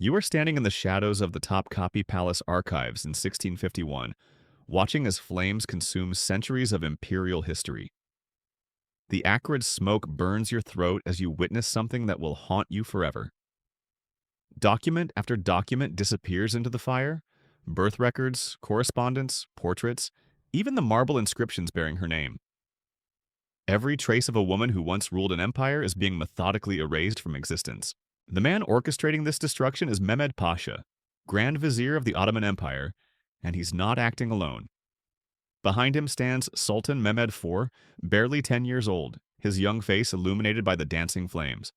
You are standing in the shadows of the Topkapi Palace archives in 1651, watching as flames consume centuries of imperial history. The acrid smoke burns your throat as you witness something that will haunt you forever. Document after document disappears into the fire: birth records, correspondence, portraits, even the marble inscriptions bearing her name. Every trace of a woman who once ruled an empire is being methodically erased from existence. The man orchestrating this destruction is Mehmed Pasha, Grand Vizier of the Ottoman Empire, and he's not acting alone. Behind him stands Sultan Mehmed IV, barely 10 years old, his young face illuminated by the dancing flames.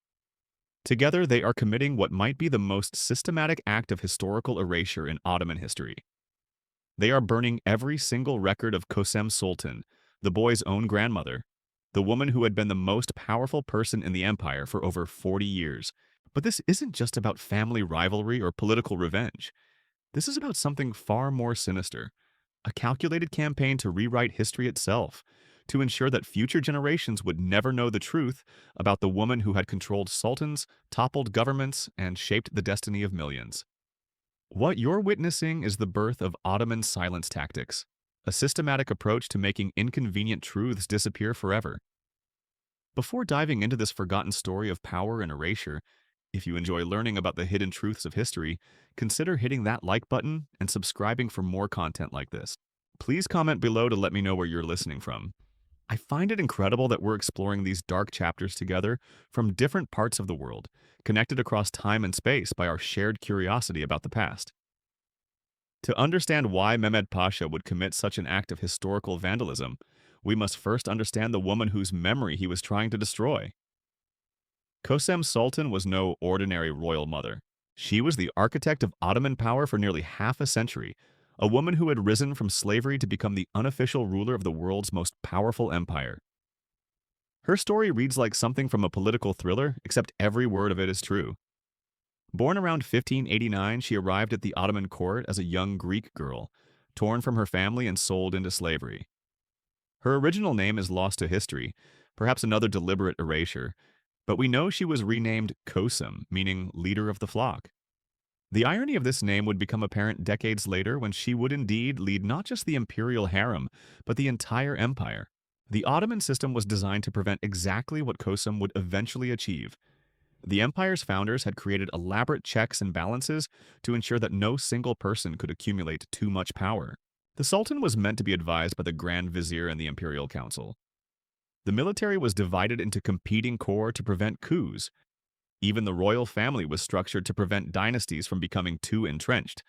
Together, they are committing what might be the most systematic act of historical erasure in Ottoman history. They are burning every single record of Kösem Sultan, the boy's own grandmother, the woman who had been the most powerful person in the empire for over 40 years. But this isn't just about family rivalry or political revenge. This is about something far more sinister: a calculated campaign to rewrite history itself, to ensure that future generations would never know the truth about the woman who had controlled sultans, toppled governments, and shaped the destiny of millions. What you're witnessing is the birth of Ottoman silence tactics, a systematic approach to making inconvenient truths disappear forever. Before diving into this forgotten story of power and erasure, if you enjoy learning about the hidden truths of history, consider hitting that like button and subscribing for more content like this. Please comment below to let me know where you're listening from. I find it incredible that we're exploring these dark chapters together from different parts of the world, connected across time and space by our shared curiosity about the past. To understand why Mehmed Pasha would commit such an act of historical vandalism, we must first understand the woman whose memory he was trying to destroy. Kosam Sultan was no ordinary royal mother. She was the architect of Ottoman power for nearly half a century, a woman who had risen from slavery to become the unofficial ruler of the world's most powerful empire. Her story reads like something from a political thriller, except every word of it is true. Born around 1589, she arrived at the Ottoman court as a young Greek girl, torn from her family and sold into slavery. Her original name is lost to history, perhaps another deliberate erasure, but we know she was renamed Kosam, meaning leader of the flock. The irony of this name would become apparent decades later when she would indeed lead not just the imperial harem, but the entire empire. The Ottoman system was designed to prevent exactly what Kosam would eventually achieve. The empire's founders had created elaborate checks and balances to ensure that no single person could accumulate too much power. The Sultan was meant to be advised by the Grand Vizier and the Imperial Council. The military was divided into competing corps to prevent coups. Even the royal family was structured to prevent dynasties from becoming too entrenched.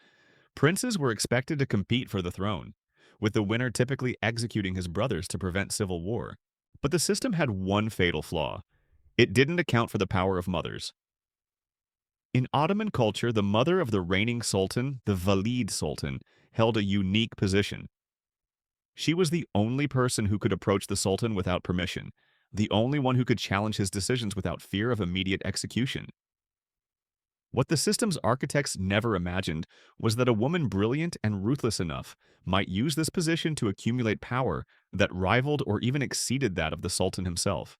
Princes were expected to compete for the throne, with the winner typically executing his brothers to prevent civil war. But the system had one fatal flaw: it didn't account for the power of mothers. In Ottoman culture, the mother of the reigning sultan, the Valid Sultan, held a unique position. She was the only person who could approach the sultan without permission, the only one who could challenge his decisions without fear of immediate execution. What the system's architects never imagined was that a woman brilliant and ruthless enough might use this position to accumulate power that rivaled or even exceeded that of the sultan himself.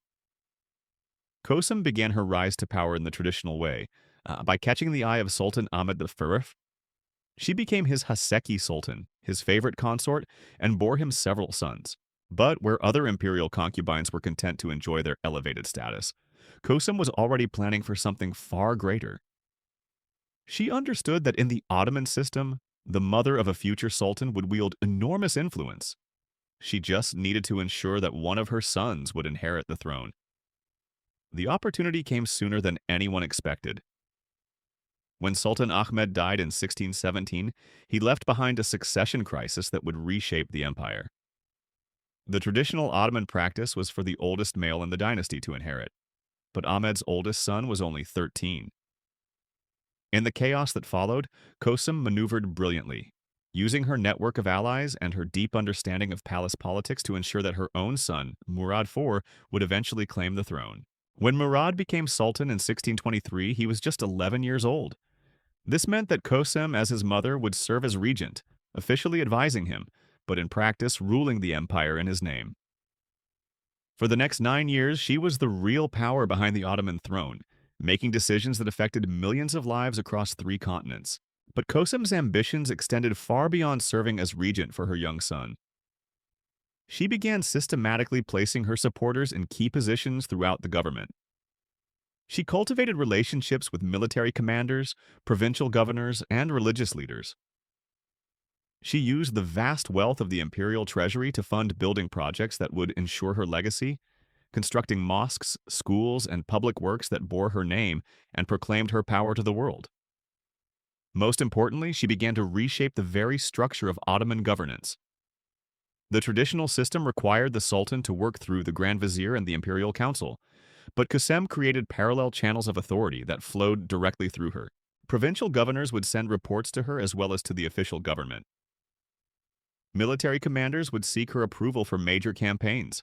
Kosam began her rise to power in the traditional way, by catching the eye of Sultan Ahmed I. She became his Haseki Sultan, his favorite consort, and bore him several sons. But where other imperial concubines were content to enjoy their elevated status, Kosam was already planning for something far greater. She understood that in the Ottoman system, the mother of a future sultan would wield enormous influence. She just needed to ensure that one of her sons would inherit the throne. The opportunity came sooner than anyone expected. When Sultan Ahmed died in 1617, he left behind a succession crisis that would reshape the empire. The traditional Ottoman practice was for the oldest male in the dynasty to inherit, but Ahmed's oldest son was only 13. In the chaos that followed, Kosam maneuvered brilliantly, using her network of allies and her deep understanding of palace politics to ensure that her own son, Murad IV, would eventually claim the throne. When Murad became sultan in 1623, he was just 11 years old. This meant that Kosam, as his mother, would serve as regent, officially advising him, but in practice ruling the empire in his name. For the next 9 years, she was the real power behind the Ottoman throne, making decisions that affected millions of lives across 3 continents. But Kosam's ambitions extended far beyond serving as regent for her young son. She began systematically placing her supporters in key positions throughout the government. She cultivated relationships with military commanders, provincial governors, and religious leaders. She used the vast wealth of the imperial treasury to fund building projects that would ensure her legacy, constructing mosques, schools, and public works that bore her name and proclaimed her power to the world. Most importantly, she began to reshape the very structure of Ottoman governance. The traditional system required the Sultan to work through the Grand Vizier and the Imperial Council, but Kösem created parallel channels of authority that flowed directly through her. Provincial governors would send reports to her as well as to the official government. Military commanders would seek her approval for major campaigns.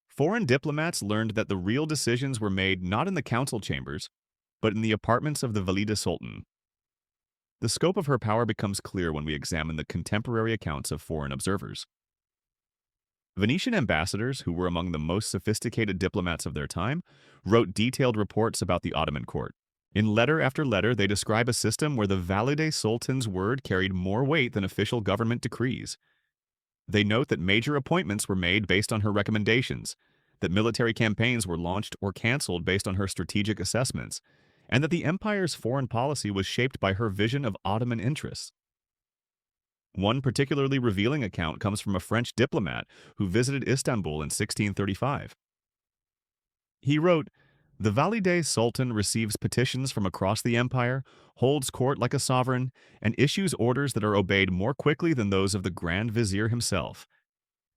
Foreign diplomats learned that the real decisions were made not in the council chambers, but in the apartments of the Vizier Sultan. The scope of her power becomes clear when we examine the contemporary accounts of foreign observers. Venetian ambassadors, who were among the most sophisticated diplomats of their time, wrote detailed reports about the Ottoman court. In letter after letter, they describe a system where the Valide Sultan's word carried more weight than official government decrees. They note that major appointments were made based on her recommendations, that military campaigns were launched or canceled based on her strategic assessments, and that the empire's foreign policy was shaped by her vision of Ottoman interests. One particularly revealing account comes from a French diplomat who visited Istanbul in 1635. He wrote, "The Valide Sultan receives petitions from across the empire, holds court like a sovereign, and issues orders that are obeyed more quickly than those of the Grand Vizier himself.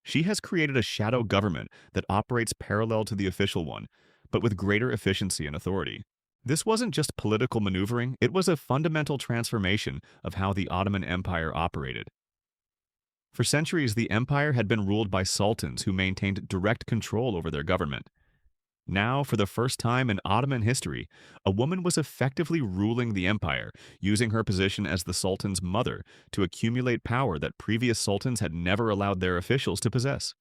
She has created a shadow government that operates parallel to the official one, but with greater efficiency and authority." This wasn't just political maneuvering, it was a fundamental transformation of how the Ottoman Empire operated. For centuries, the empire had been ruled by sultans who maintained direct control over their government. Now, for the first time in Ottoman history, a woman was effectively ruling the empire, using her position as the sultan's mother to accumulate power that previous sultans had never allowed their officials to possess.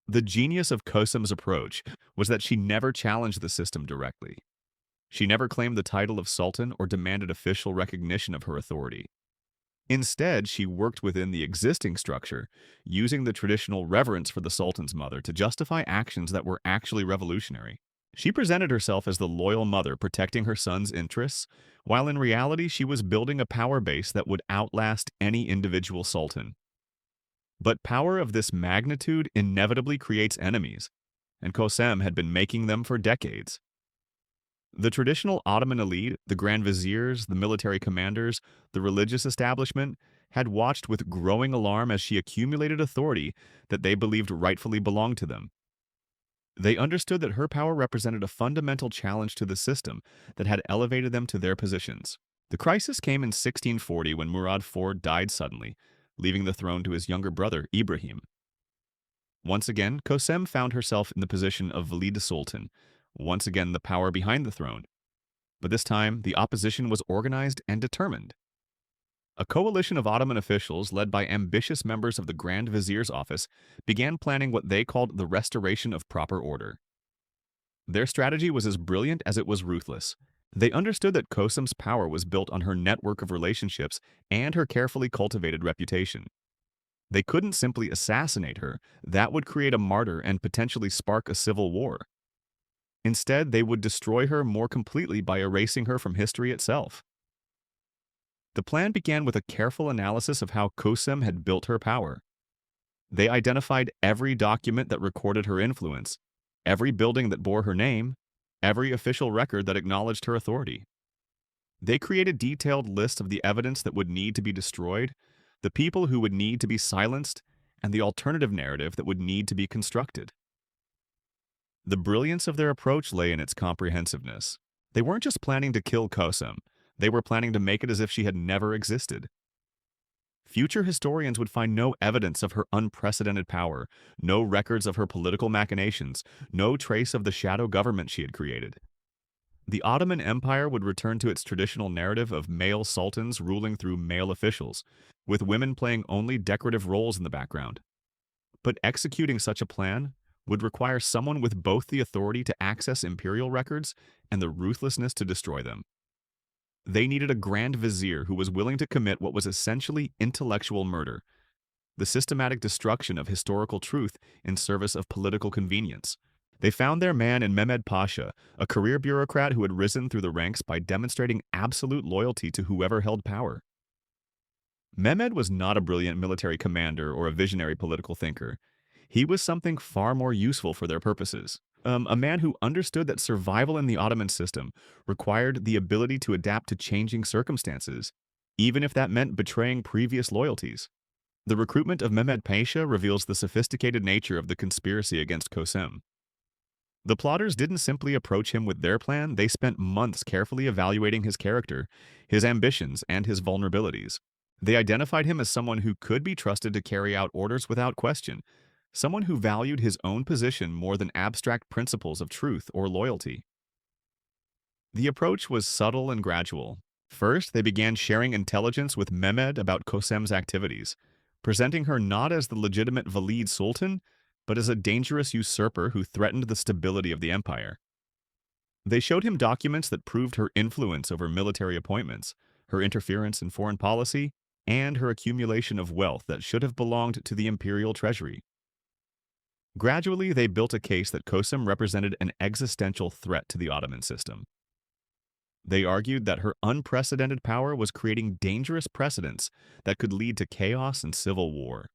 The genius of Kosam's approach was that she never challenged the system directly. She never claimed the title of sultan or demanded official recognition of her authority. Instead, she worked within the existing structure, using the traditional reverence for the sultan's mother to justify actions that were actually revolutionary. She presented herself as the loyal mother protecting her son's interests, while in reality she was building a power base that would outlast any individual sultan. But power of this magnitude inevitably creates enemies, and Kösem had been making them for decades. The traditional Ottoman elite, the Grand Viziers, the military commanders, the religious establishment, had watched with growing alarm as she accumulated authority that they believed rightfully belonged to them. They understood that her power represented a fundamental challenge to the system that had elevated them to their positions. The crisis came in 1640 when Murad IV died suddenly, leaving the throne to his younger brother, Ibrahim. Once again, Kösem found herself in the position of Valide Sultan, once again the power behind the throne. But this time, the opposition was organized and determined. A coalition of Ottoman officials, led by ambitious members of the Grand Vizier's office, began planning what they called the restoration of proper order. Their strategy was as brilliant as it was ruthless. They understood that Kösem's power was built on her network of relationships and her carefully cultivated reputation. They couldn't simply assassinate her; that would create a martyr and potentially spark a civil war. Instead, they would destroy her more completely by erasing her from history itself. The plan began with a careful analysis of how Kösem had built her power. They identified every document that recorded her influence, every building that bore her name, every official record that acknowledged her authority. They created detailed lists of the evidence that would need to be destroyed, the people who would need to be silenced, and the alternative narrative that would need to be constructed. The brilliance of their approach lay in its comprehensiveness. They weren't just planning to kill Kösem, they were planning to make it as if she had never existed. Future historians would find no evidence of her unprecedented power, no records of her political machinations, no trace of the shadow government she had created. The Ottoman Empire would return to its traditional narrative of male sultans ruling through male officials, with women playing only decorative roles in the background. But executing such a plan would require someone with both the authority to access imperial records and the ruthlessness to destroy them. They needed a grand vizier who was willing to commit what was essentially intellectual murder, the systematic destruction of historical truth in service of political convenience. They found their man in Mehmed Pasha, a career bureaucrat who had risen through the ranks by demonstrating absolute loyalty to whoever held power. Mehmed was not a brilliant military commander or a visionary political thinker. He was something far more useful for their purposes. A man who understood that survival in the Ottoman system required the ability to adapt to changing circumstances, even if that meant betraying previous loyalties. The recruitment of Mehmed Pasha reveals the sophisticated nature of the conspiracy against Kösem. The plotters didn't simply approach him with their plan, they spent months carefully evaluating his character, his ambitions, and his vulnerabilities. They identified him as someone who could be trusted to carry out orders without question, someone who valued his own position more than abstract principles of truth or loyalty. The approach was subtle and gradual. First, they began sharing intelligence with Mehmed about Kosem's activities, presenting her not as the legitimate Valid Sultan, but as a dangerous usurper who threatened the stability of the empire. They showed him documents that proved her influence over military appointments, her interference in foreign policy, and her accumulation of wealth that should have belonged to the imperial treasury. Gradually, they built a case that Kosam represented an existential threat to the Ottoman system. They argued that her unprecedented power was creating dangerous precedents that could lead to chaos and civil war.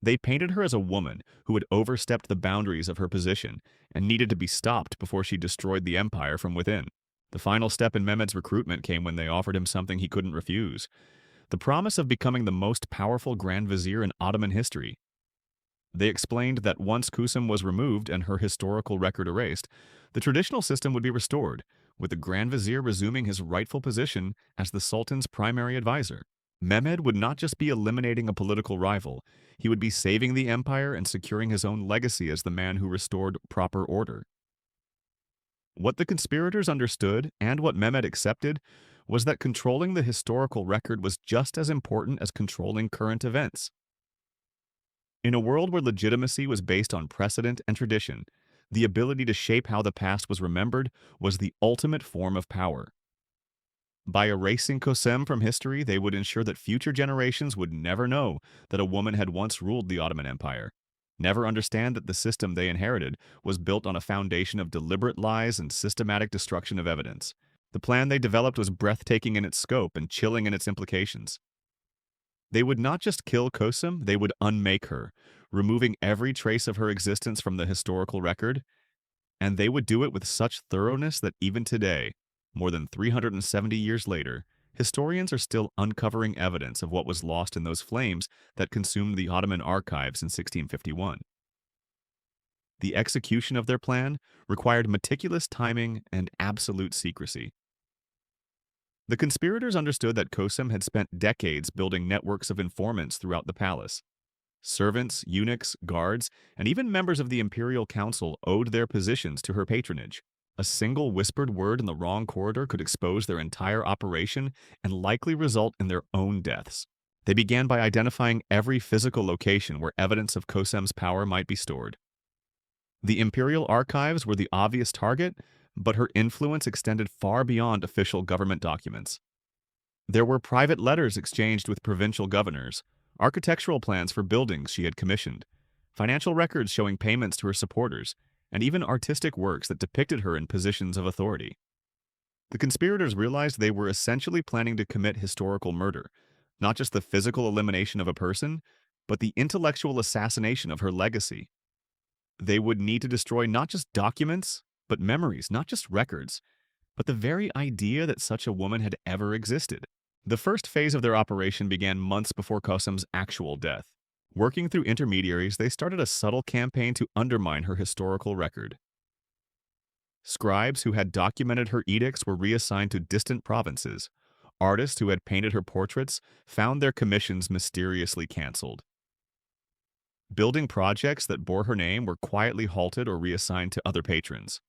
They painted her as a woman who had overstepped the boundaries of her position and needed to be stopped before she destroyed the empire from within. The final step in Mehmed's recruitment came when they offered him something he couldn't refuse: the promise of becoming the most powerful Grand Vizier in Ottoman history. They explained that once Kösem was removed and her historical record erased, the traditional system would be restored, with the Grand Vizier resuming his rightful position as the Sultan's primary advisor. Mehmed would not just be eliminating a political rival, he would be saving the empire and securing his own legacy as the man who restored proper order. What the conspirators understood, and what Mehmed accepted, was that controlling the historical record was just as important as controlling current events. In a world where legitimacy was based on precedent and tradition, the ability to shape how the past was remembered was the ultimate form of power. By erasing Kösem from history, they would ensure that future generations would never know that a woman had once ruled the Ottoman Empire, never understand that the system they inherited was built on a foundation of deliberate lies and systematic destruction of evidence. The plan they developed was breathtaking in its scope and chilling in its implications. They would not just kill Kösem, they would unmake her, removing every trace of her existence from the historical record, and they would do it with such thoroughness that even today, more than 370 years later, historians are still uncovering evidence of what was lost in those flames that consumed the Ottoman archives in 1651. The execution of their plan required meticulous timing and absolute secrecy. The conspirators understood that Kösem had spent decades building networks of informants throughout the palace. Servants, eunuchs, guards, and even members of the imperial council owed their positions to her patronage. A single whispered word in the wrong corridor could expose their entire operation and likely result in their own deaths. They began by identifying every physical location where evidence of Kösem's power might be stored. The imperial archives were the obvious target, but her influence extended far beyond official government documents. There were private letters exchanged with provincial governors, architectural plans for buildings she had commissioned, financial records showing payments to her supporters, and even artistic works that depicted her in positions of authority. The conspirators realized they were essentially planning to commit historical murder, not just the physical elimination of a person, but the intellectual assassination of her legacy. They would need to destroy not just documents, but memories, not just records, but the very idea that such a woman had ever existed. The first phase of their operation began months before Kösem's actual death. Working through intermediaries, they started a subtle campaign to undermine her historical record. Scribes who had documented her edicts were reassigned to distant provinces. Artists who had painted her portraits found their commissions mysteriously canceled. Building projects that bore her name were quietly halted or reassigned to other patrons.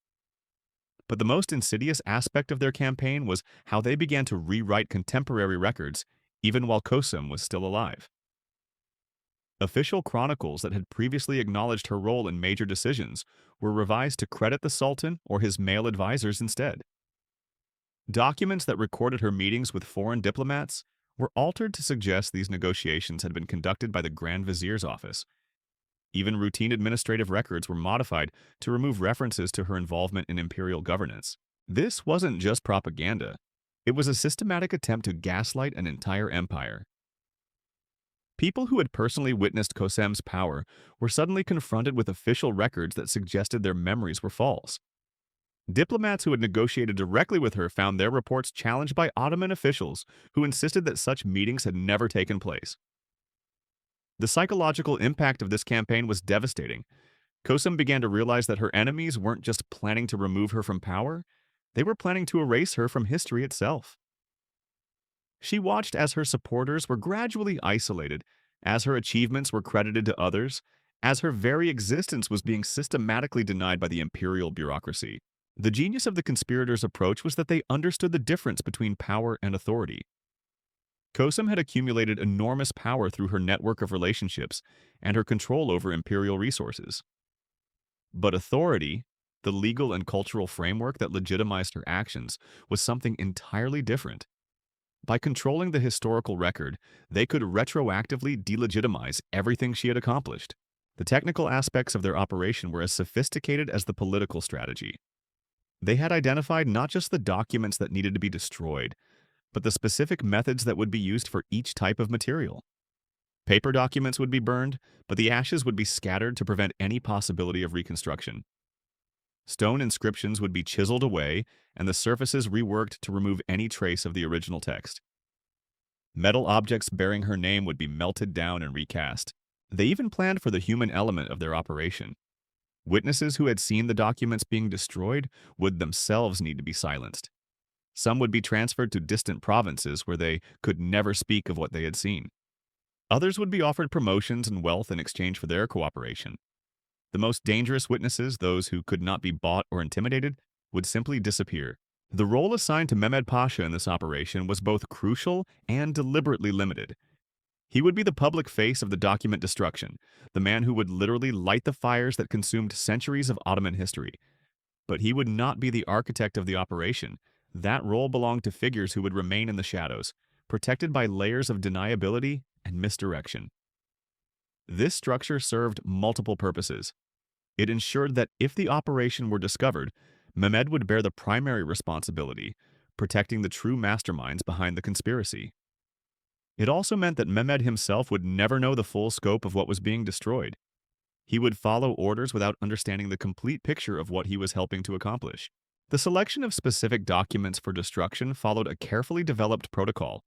But the most insidious aspect of their campaign was how they began to rewrite contemporary records even while Kösem was still alive. Official chronicles that had previously acknowledged her role in major decisions were revised to credit the Sultan or his male advisors instead. Documents that recorded her meetings with foreign diplomats were altered to suggest these negotiations had been conducted by the Grand Vizier's office. Even routine administrative records were modified to remove references to her involvement in imperial governance. This wasn't just propaganda. It was a systematic attempt to gaslight an entire empire. People who had personally witnessed Kosem's power were suddenly confronted with official records that suggested their memories were false. Diplomats who had negotiated directly with her found their reports challenged by Ottoman officials who insisted that such meetings had never taken place. The psychological impact of this campaign was devastating. Kosam began to realize that her enemies weren't just planning to remove her from power, they were planning to erase her from history itself. She watched as her supporters were gradually isolated, as her achievements were credited to others, as her very existence was being systematically denied by the imperial bureaucracy. The genius of the conspirators' approach was that they understood the difference between power and authority. Kosam had accumulated enormous power through her network of relationships and her control over imperial resources. But authority, the legal and cultural framework that legitimized her actions, was something entirely different. By controlling the historical record, they could retroactively delegitimize everything she had accomplished. The technical aspects of their operation were as sophisticated as the political strategy. They had identified not just the documents that needed to be destroyed, but the specific methods that would be used for each type of material. Paper documents would be burned, but the ashes would be scattered to prevent any possibility of reconstruction. Stone inscriptions would be chiseled away and the surfaces reworked to remove any trace of the original text. Metal objects bearing her name would be melted down and recast. They even planned for the human element of their operation. Witnesses who had seen the documents being destroyed would themselves need to be silenced. Some would be transferred to distant provinces where they could never speak of what they had seen. Others would be offered promotions and wealth in exchange for their cooperation. The most dangerous witnesses, those who could not be bought or intimidated, would simply disappear. The role assigned to Mehmed Pasha in this operation was both crucial and deliberately limited. He would be the public face of the document destruction, the man who would literally light the fires that consumed centuries of Ottoman history. But he would not be the architect of the operation. That role belonged to figures who would remain in the shadows, protected by layers of deniability and misdirection. This structure served multiple purposes. It ensured that if the operation were discovered, Mehmed would bear the primary responsibility, protecting the true masterminds behind the conspiracy. It also meant that Mehmed himself would never know the full scope of what was being destroyed. He would follow orders without understanding the complete picture of what he was helping to accomplish. The selection of specific documents for destruction followed a carefully developed protocol.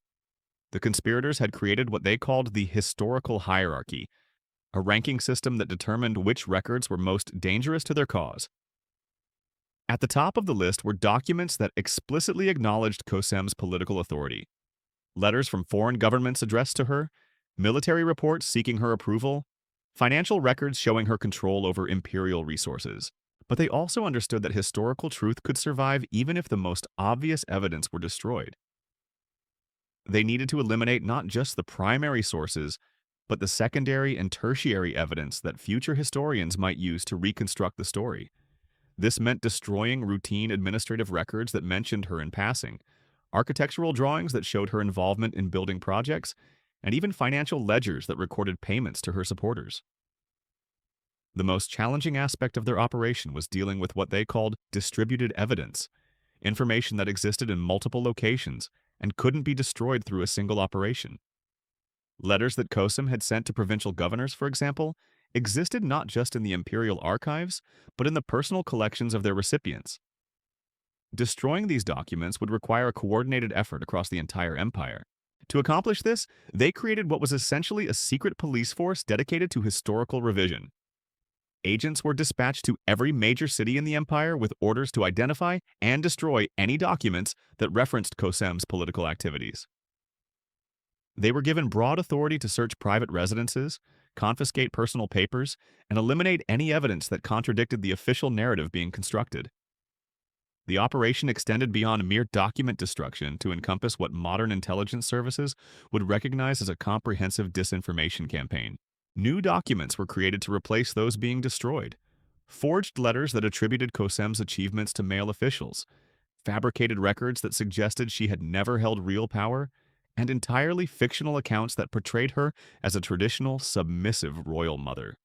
The conspirators had created what they called the historical hierarchy, a ranking system that determined which records were most dangerous to their cause. At the top of the list were documents that explicitly acknowledged Kosem's political authority. Letters from foreign governments addressed to her, military reports seeking her approval, financial records showing her control over imperial resources. But they also understood that historical truth could survive even if the most obvious evidence were destroyed. They needed to eliminate not just the primary sources, but the secondary and tertiary evidence that future historians might use to reconstruct the story. This meant destroying routine administrative records that mentioned her in passing, architectural drawings that showed her involvement in building projects, and even financial ledgers that recorded payments to her supporters. The most challenging aspect of their operation was dealing with what they called distributed evidence, information that existed in multiple locations and couldn't be destroyed through a single operation. Letters that Kosem had sent to provincial governors, for example, existed not just in the imperial archives, but in the personal collections of their recipients. Destroying these documents would require a coordinated effort across the entire empire. To accomplish this, they created what was essentially a secret police force dedicated to historical revision. Agents were dispatched to every major city in the empire with orders to identify and destroy any documents that referenced Kosem's political activities. They were given broad authority to search private residences, confiscate personal papers, and eliminate any evidence that contradicted the official narrative being constructed. The operation extended beyond mere document destruction to encompass what modern intelligence services would recognize as a comprehensive disinformation campaign. New documents were created to replace those being destroyed. Forged letters that attributed Kosem's achievements to male officials, fabricated records that suggested she had never held real power, and entirely fictional accounts that portrayed her as a traditional, submissive royal mother.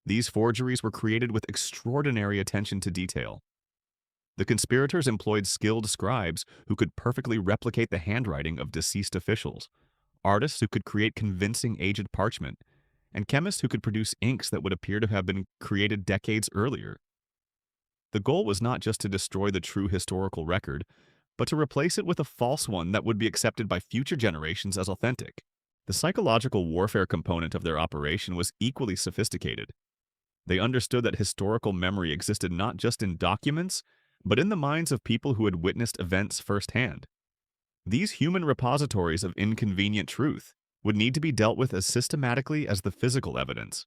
These forgeries were created with extraordinary attention to detail. The conspirators employed skilled scribes who could perfectly replicate the handwriting of deceased officials, artists who could create convincing aged parchment, and chemists who could produce inks that would appear to have been created decades earlier. The goal was not just to destroy the true historical record, but to replace it with a false one that would be accepted by future generations as authentic. The psychological warfare component of their operation was equally sophisticated. They understood that historical memory existed not just in documents, but in the minds of people who had witnessed events firsthand. These human repositories of inconvenient truth would need to be dealt with as systematically as the physical evidence.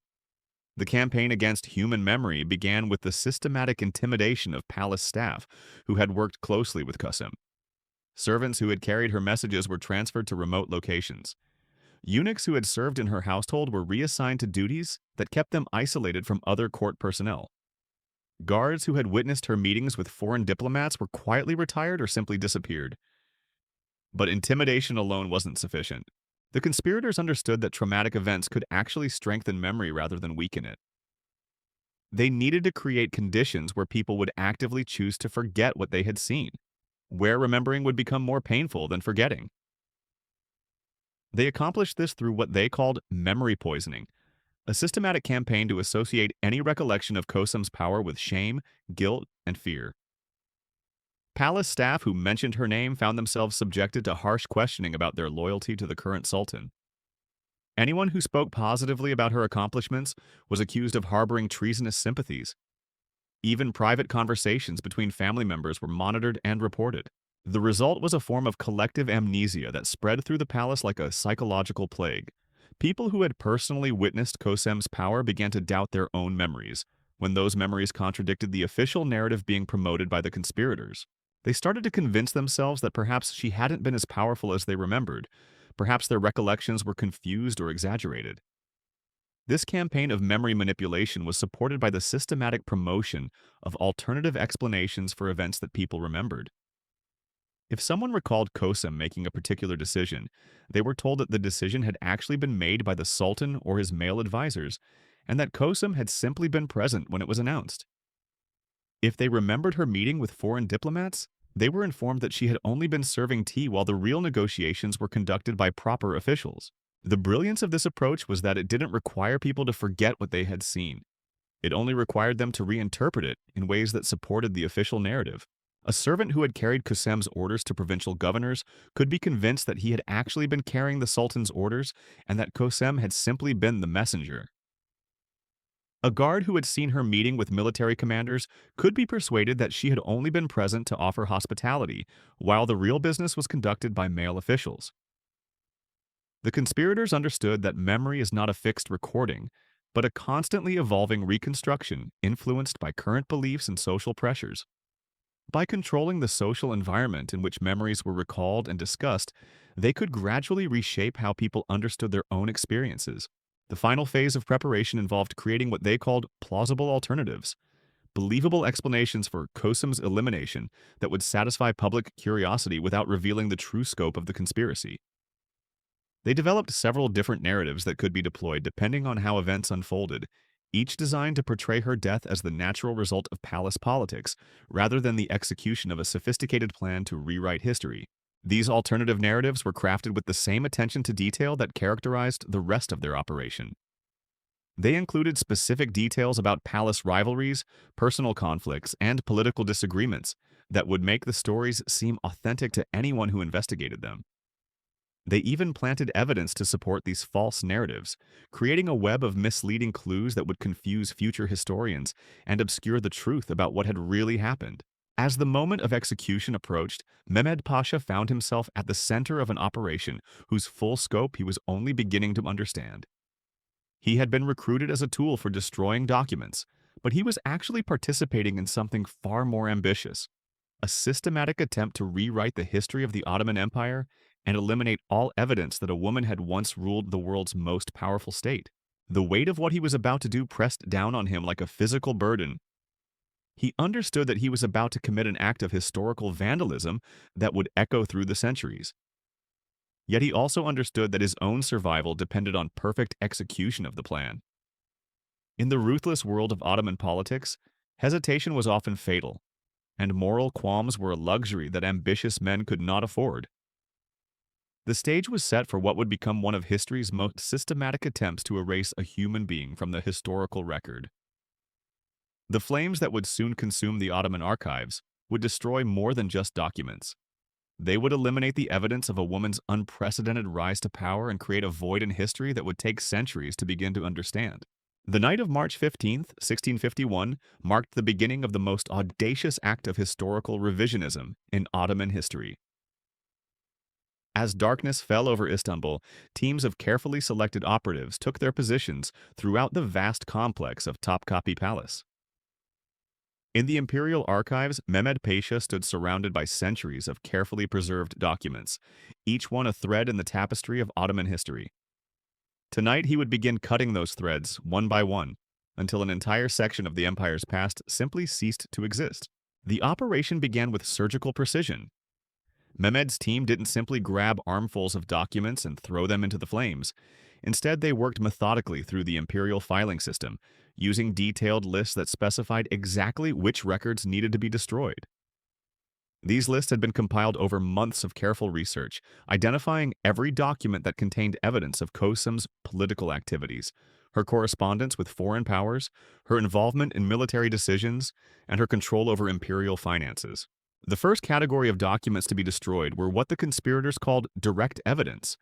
The campaign against human memory began with the systematic intimidation of palace staff who had worked closely with Kösem. Servants who had carried her messages were transferred to remote locations. Eunuchs who had served in her household were reassigned to duties that kept them isolated from other court personnel. Guards who had witnessed her meetings with foreign diplomats were quietly retired or simply disappeared. But intimidation alone wasn't sufficient. The conspirators understood that traumatic events could actually strengthen memory rather than weaken it. They needed to create conditions where people would actively choose to forget what they had seen, where remembering would become more painful than forgetting. They accomplished this through what they called memory poisoning, a systematic campaign to associate any recollection of Kosem's power with shame, guilt, and fear. Palace staff who mentioned her name found themselves subjected to harsh questioning about their loyalty to the current sultan. Anyone who spoke positively about her accomplishments was accused of harboring treasonous sympathies. Even private conversations between family members were monitored and reported. The result was a form of collective amnesia that spread through the palace like a psychological plague. People who had personally witnessed Kosem's power began to doubt their own memories, when those memories contradicted the official narrative being promoted by the conspirators. They started to convince themselves that perhaps she hadn't been as powerful as they remembered. Perhaps their recollections were confused or exaggerated. This campaign of memory manipulation was supported by the systematic promotion of alternative explanations for events that people remembered. If someone recalled Kösem making a particular decision, they were told that the decision had actually been made by the Sultan or his male advisors, and that Kösem had simply been present when it was announced. If they remembered her meeting with foreign diplomats, they were informed that she had only been serving tea while the real negotiations were conducted by proper officials. The brilliance of this approach was that it didn't require people to forget what they had seen. It only required them to reinterpret it in ways that supported the official narrative. A servant who had carried Kösem's orders to provincial governors could be convinced that he had actually been carrying the Sultan's orders and that Kösem had simply been the messenger. A guard who had seen her meeting with military commanders could be persuaded that she had only been present to offer hospitality, while the real business was conducted by male officials. The conspirators understood that memory is not a fixed recording, but a constantly evolving reconstruction influenced by current beliefs and social pressures. By controlling the social environment in which memories were recalled and discussed, they could gradually reshape how people understood their own experiences. The final phase of preparation involved creating what they called plausible alternatives, believable explanations for Kösem's elimination that would satisfy public curiosity without revealing the true scope of the conspiracy. They developed several different narratives that could be deployed depending on how events unfolded, each designed to portray her death as the natural result of palace politics, rather than the execution of a sophisticated plan to rewrite history. These alternative narratives were crafted with the same attention to detail that characterized the rest of their operation. They included specific details about palace rivalries, personal conflicts, and political disagreements that would make the stories seem authentic to anyone who investigated them. They even planted evidence to support these false narratives, creating a web of misleading clues that would confuse future historians and obscure the truth about what had really happened. As the moment of execution approached, Mehmed Pasha found himself at the center of an operation whose full scope he was only beginning to understand. He had been recruited as a tool for destroying documents, but he was actually participating in something far more ambitious, a systematic attempt to rewrite the history of the Ottoman Empire and eliminate all evidence that a woman had once ruled the world's most powerful state. The weight of what he was about to do pressed down on him like a physical burden. He understood that he was about to commit an act of historical vandalism that would echo through the centuries. Yet he also understood that his own survival depended on perfect execution of the plan. In the ruthless world of Ottoman politics, hesitation was often fatal, and moral qualms were a luxury that ambitious men could not afford. The stage was set for what would become one of history's most systematic attempts to erase a human being from the historical record. The flames that would soon consume the Ottoman archives would destroy more than just documents. They would eliminate the evidence of a woman's unprecedented rise to power and create a void in history that would take centuries to begin to understand. The night of March 15th, 1651, marked the beginning of the most audacious act of historical revisionism in Ottoman history. As darkness fell over Istanbul, teams of carefully selected operatives took their positions throughout the vast complex of Topkapi Palace. In the imperial archives, Mehmed Pasha stood surrounded by centuries of carefully preserved documents, each one a thread in the tapestry of Ottoman history. Tonight he would begin cutting those threads, one by one, until an entire section of the empire's past simply ceased to exist. The operation began with surgical precision. Mehmed's team didn't simply grab armfuls of documents and throw them into the flames. Instead, they worked methodically through the imperial filing system, using detailed lists that specified exactly which records needed to be destroyed. These lists had been compiled over months of careful research, identifying every document that contained evidence of Kosam's political activities, her correspondence with foreign powers, her involvement in military decisions, and her control over imperial finances. The first category of documents to be destroyed were what the conspirators called direct evidence,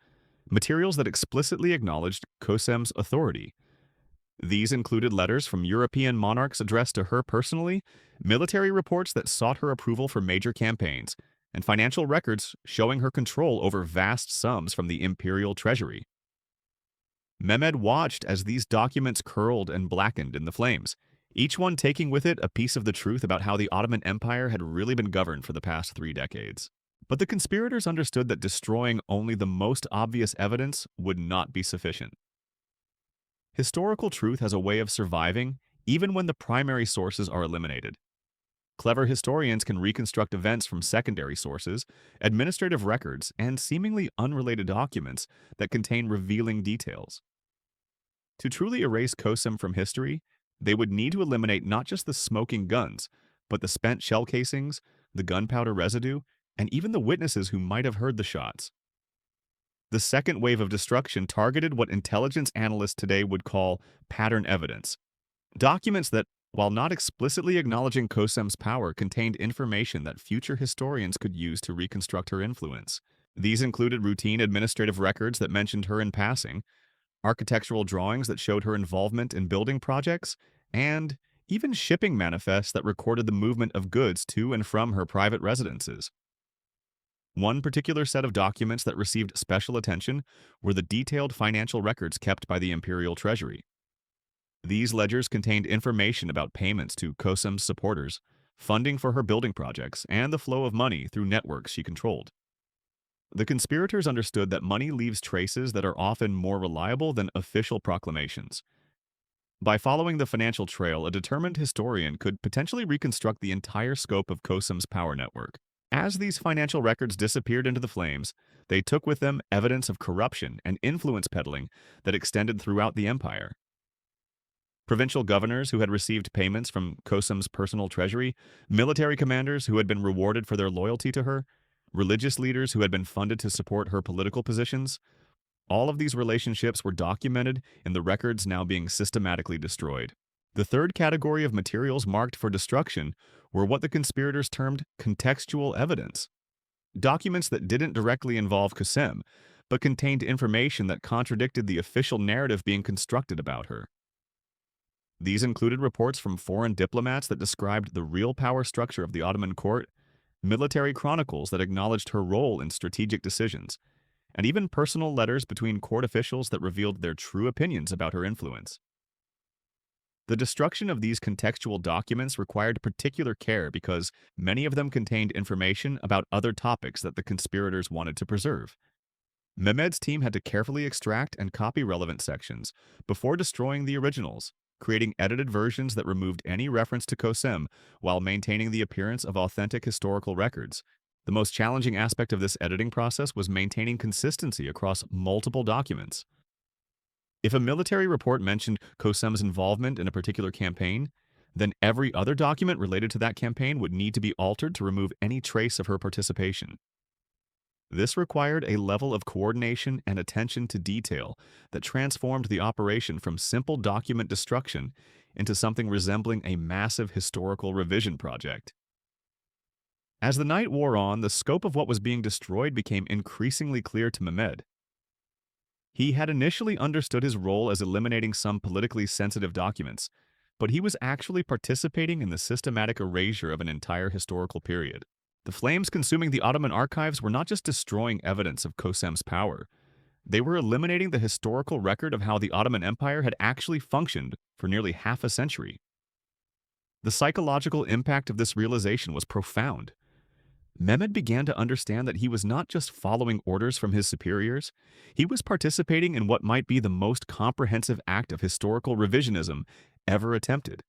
materials that explicitly acknowledged Kosam's authority. These included letters from European monarchs addressed to her personally, military reports that sought her approval for major campaigns, and financial records showing her control over vast sums from the imperial treasury. Mehmed watched as these documents curled and blackened in the flames, each one taking with it a piece of the truth about how the Ottoman Empire had really been governed for the past 3 decades. But the conspirators understood that destroying only the most obvious evidence would not be sufficient. Historical truth has a way of surviving even when the primary sources are eliminated. Clever historians can reconstruct events from secondary sources, administrative records, and seemingly unrelated documents that contain revealing details. To truly erase Kosam from history, they would need to eliminate not just the smoking guns, but the spent shell casings, the gunpowder residue, and even the witnesses who might have heard the shots. The second wave of destruction targeted what intelligence analysts today would call pattern evidence. Documents that, while not explicitly acknowledging Kosam's power, contained information that future historians could use to reconstruct her influence. These included routine administrative records that mentioned her in passing, architectural drawings that showed her involvement in building projects, and even shipping manifests that recorded the movement of goods to and from her private residences. One particular set of documents that received special attention were the detailed financial records kept by the imperial treasury. These ledgers contained information about payments to Kosam's supporters, funding for her building projects, and the flow of money through networks she controlled. The conspirators understood that money leaves traces that are often more reliable than official proclamations. By following the financial trail, a determined historian could potentially reconstruct the entire scope of Kosam's power network. As these financial records disappeared into the flames, they took with them evidence of corruption and influence peddling that extended throughout the empire. Provincial governors who had received payments from Kosam's personal treasury, military commanders who had been rewarded for their loyalty to her, religious leaders who had been funded to support her political positions, all of these relationships were documented in the records now being systematically destroyed. The third category of materials marked for destruction were what the conspirators termed contextual evidence. Documents that didn't directly involve Kosam, but contained information that contradicted the official narrative being constructed about her. These included reports from foreign diplomats that described the real power structure of the Ottoman court, military chronicles that acknowledged her role in strategic decisions, and even personal letters between court officials that revealed their true opinions about her influence. The destruction of these contextual documents required particular care because many of them contained information about other topics that the conspirators wanted to preserve. Mehmed's team had to carefully extract and copy relevant sections before destroying the originals, creating edited versions that removed any reference to Kosem while maintaining the appearance of authentic historical records. The most challenging aspect of this editing process was maintaining consistency across multiple documents. If a military report mentioned Kosem's involvement in a particular campaign, then every other document related to that campaign would need to be altered to remove any trace of her participation. This required a level of coordination and attention to detail that transformed the operation from simple document destruction into something resembling a massive historical revision project. As the night wore on, the scope of what was being destroyed became increasingly clear to Mehmed. He had initially understood his role as eliminating some politically sensitive documents, but he was actually participating in the systematic erasure of an entire historical period. The flames consuming the Ottoman archives were not just destroying evidence of Kosem's power, they were eliminating the historical record of how the Ottoman Empire had actually functioned for nearly half a century. The psychological impact of this realization was profound. Mehmed began to understand that he was not just following orders from his superiors, he was participating in what might be the most comprehensive act of historical revisionism ever attempted.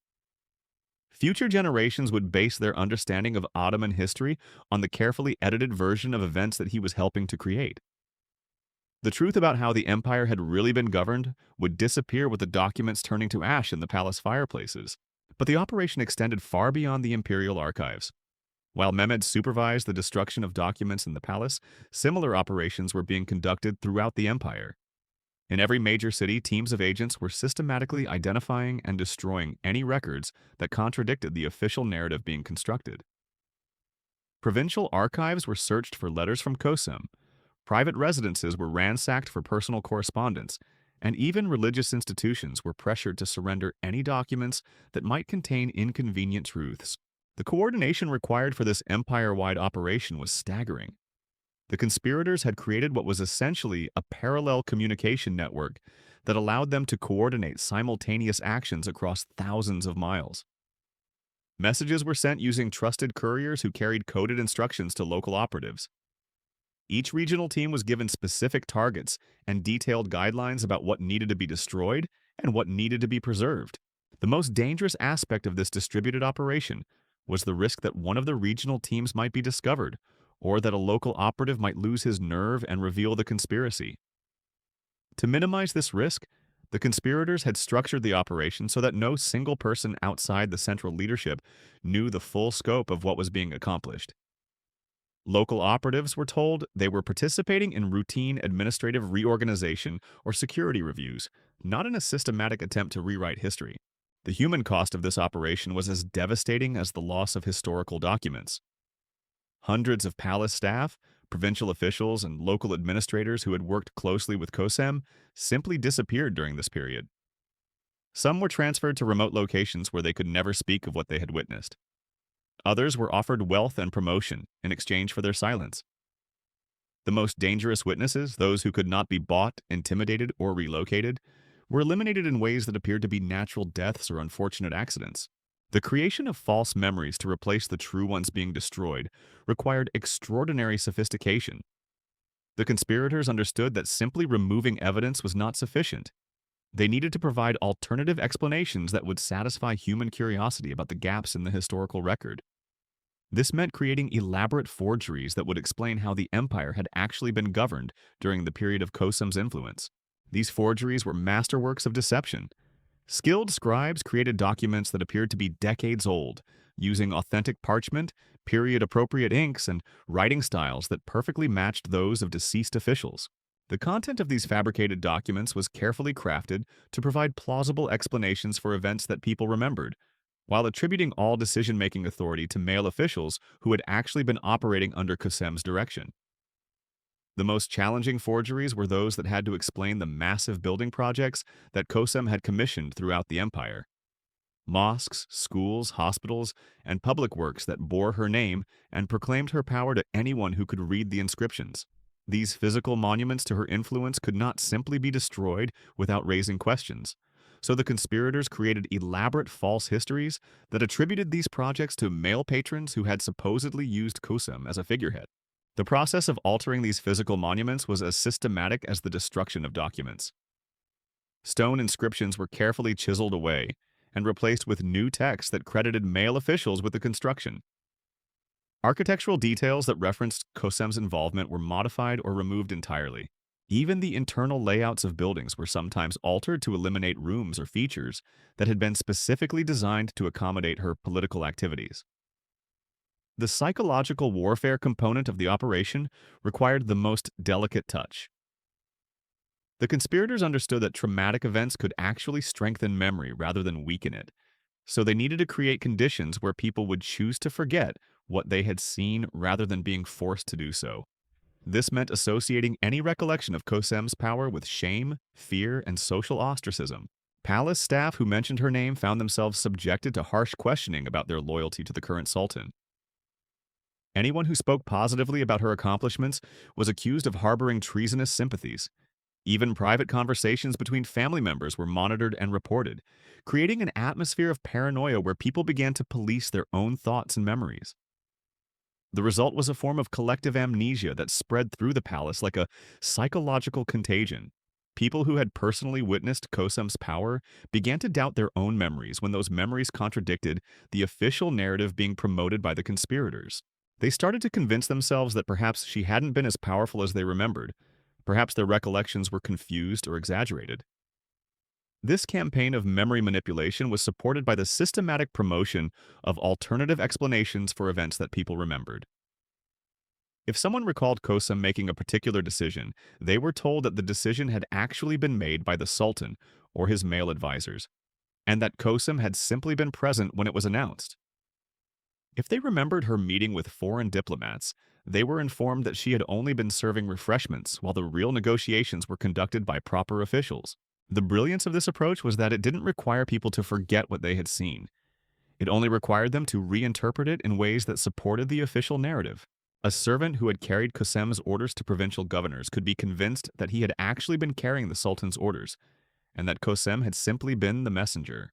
Future generations would base their understanding of Ottoman history on the carefully edited version of events that he was helping to create. The truth about how the empire had really been governed would disappear with the documents turning to ash in the palace fireplaces. But the operation extended far beyond the imperial archives. While Mehmed supervised the destruction of documents in the palace, similar operations were being conducted throughout the empire. In every major city, teams of agents were systematically identifying and destroying any records that contradicted the official narrative being constructed. Provincial archives were searched for letters from Kosem, private residences were ransacked for personal correspondence, and even religious institutions were pressured to surrender any documents that might contain inconvenient truths. The coordination required for this empire-wide operation was staggering. The conspirators had created what was essentially a parallel communication network that allowed them to coordinate simultaneous actions across thousands of miles. Messages were sent using trusted couriers who carried coded instructions to local operatives. Each regional team was given specific targets and detailed guidelines about what needed to be destroyed and what needed to be preserved. The most dangerous aspect of this distributed operation was the risk that one of the regional teams might be discovered, or that a local operative might lose his nerve and reveal the conspiracy. To minimize this risk, the conspirators had structured the operation so that no single person outside the central leadership knew the full scope of what was being accomplished. Local operatives were told they were participating in routine administrative reorganization or security reviews, not in a systematic attempt to rewrite history. The human cost of this operation was as devastating as the loss of historical documents. Hundreds of palace staff, provincial officials, and local administrators who had worked closely with Kosem simply disappeared during this period. Some were transferred to remote locations where they could never speak of what they had witnessed. Others were offered wealth and promotion in exchange for their silence. The most dangerous witnesses, those who could not be bought, intimidated, or relocated, were eliminated in ways that appeared to be natural deaths or unfortunate accidents. The creation of false memories to replace the true ones being destroyed required extraordinary sophistication. The conspirators understood that simply removing evidence was not sufficient. They needed to provide alternative explanations that would satisfy human curiosity about the gaps in the historical record. This meant creating elaborate forgeries that would explain how the empire had actually been governed during the period of Kosem's influence. These forgeries were masterworks of deception. Skilled scribes created documents that appeared to be decades old, using authentic parchment, period-appropriate inks, and writing styles that perfectly matched those of deceased officials. The content of these fabricated documents was carefully crafted to provide plausible explanations for events that people remembered, while attributing all decision-making authority to male officials who had actually been operating under Kosem's direction. The most challenging forgeries were those that had to explain the massive building projects that Kosem had commissioned throughout the empire. Mosques, schools, hospitals, and public works that bore her name and proclaimed her power to anyone who could read the inscriptions. These physical monuments to her influence could not simply be destroyed without raising questions. So the conspirators created elaborate false histories that attributed these projects to male patrons who had supposedly used Kosem as a figurehead. The process of altering these physical monuments was as systematic as the destruction of documents. Stone inscriptions were carefully chiseled away and replaced with new texts that credited male officials with the construction. Architectural details that referenced Kosem's involvement were modified or removed entirely. Even the internal layouts of buildings were sometimes altered to eliminate rooms or features that had been specifically designed to accommodate her political activities. The psychological warfare component of the operation required the most delicate touch. The conspirators understood that traumatic events could actually strengthen memory rather than weaken it, so they needed to create conditions where people would choose to forget what they had seen rather than being forced to do so. This meant associating any recollection of Kosem's power with shame, fear, and social ostracism. Palace staff who mentioned her name found themselves subjected to harsh questioning about their loyalty to the current sultan. Anyone who spoke positively about her accomplishments was accused of harboring treasonous sympathies. Even private conversations between family members were monitored and reported, creating an atmosphere of paranoia where people began to police their own thoughts and memories. The result was a form of collective amnesia that spread through the palace like a psychological contagion. People who had personally witnessed Kosem's power began to doubt their own memories when those memories contradicted the official narrative being promoted by the conspirators. They started to convince themselves that perhaps she hadn't been as powerful as they remembered. Perhaps their recollections were confused or exaggerated. This campaign of memory manipulation was supported by the systematic promotion of alternative explanations for events that people remembered. If someone recalled Kosam making a particular decision, they were told that the decision had actually been made by the Sultan or his male advisors, and that Kosam had simply been present when it was announced. If they remembered her meeting with foreign diplomats, they were informed that she had only been serving refreshments while the real negotiations were conducted by proper officials. The brilliance of this approach was that it didn't require people to forget what they had seen. It only required them to reinterpret it in ways that supported the official narrative. A servant who had carried Kosem's orders to provincial governors could be convinced that he had actually been carrying the Sultan's orders, and that Kosem had simply been the messenger.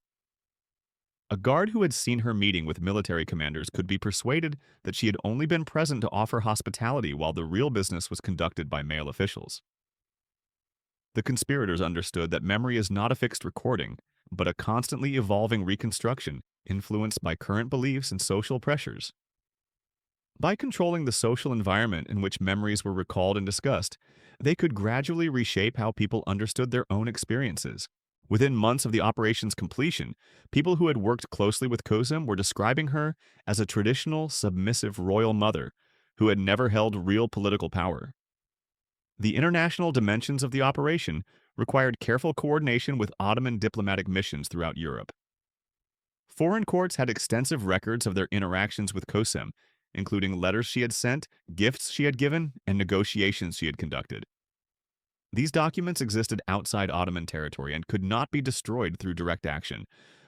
A guard who had seen her meeting with military commanders could be persuaded that she had only been present to offer hospitality while the real business was conducted by male officials. The conspirators understood that memory is not a fixed recording, but a constantly evolving reconstruction influenced by current beliefs and social pressures. By controlling the social environment in which memories were recalled and discussed, they could gradually reshape how people understood their own experiences. Within months of the operation's completion, people who had worked closely with Kosem were describing her as a traditional, submissive royal mother who had never held real political power. The international dimensions of the operation required careful coordination with Ottoman diplomatic missions throughout Europe. Foreign courts had extensive records of their interactions with Kosem, including letters she had sent, gifts she had given, and negotiations she had conducted. These documents existed outside Ottoman territory and could not be destroyed through direct action,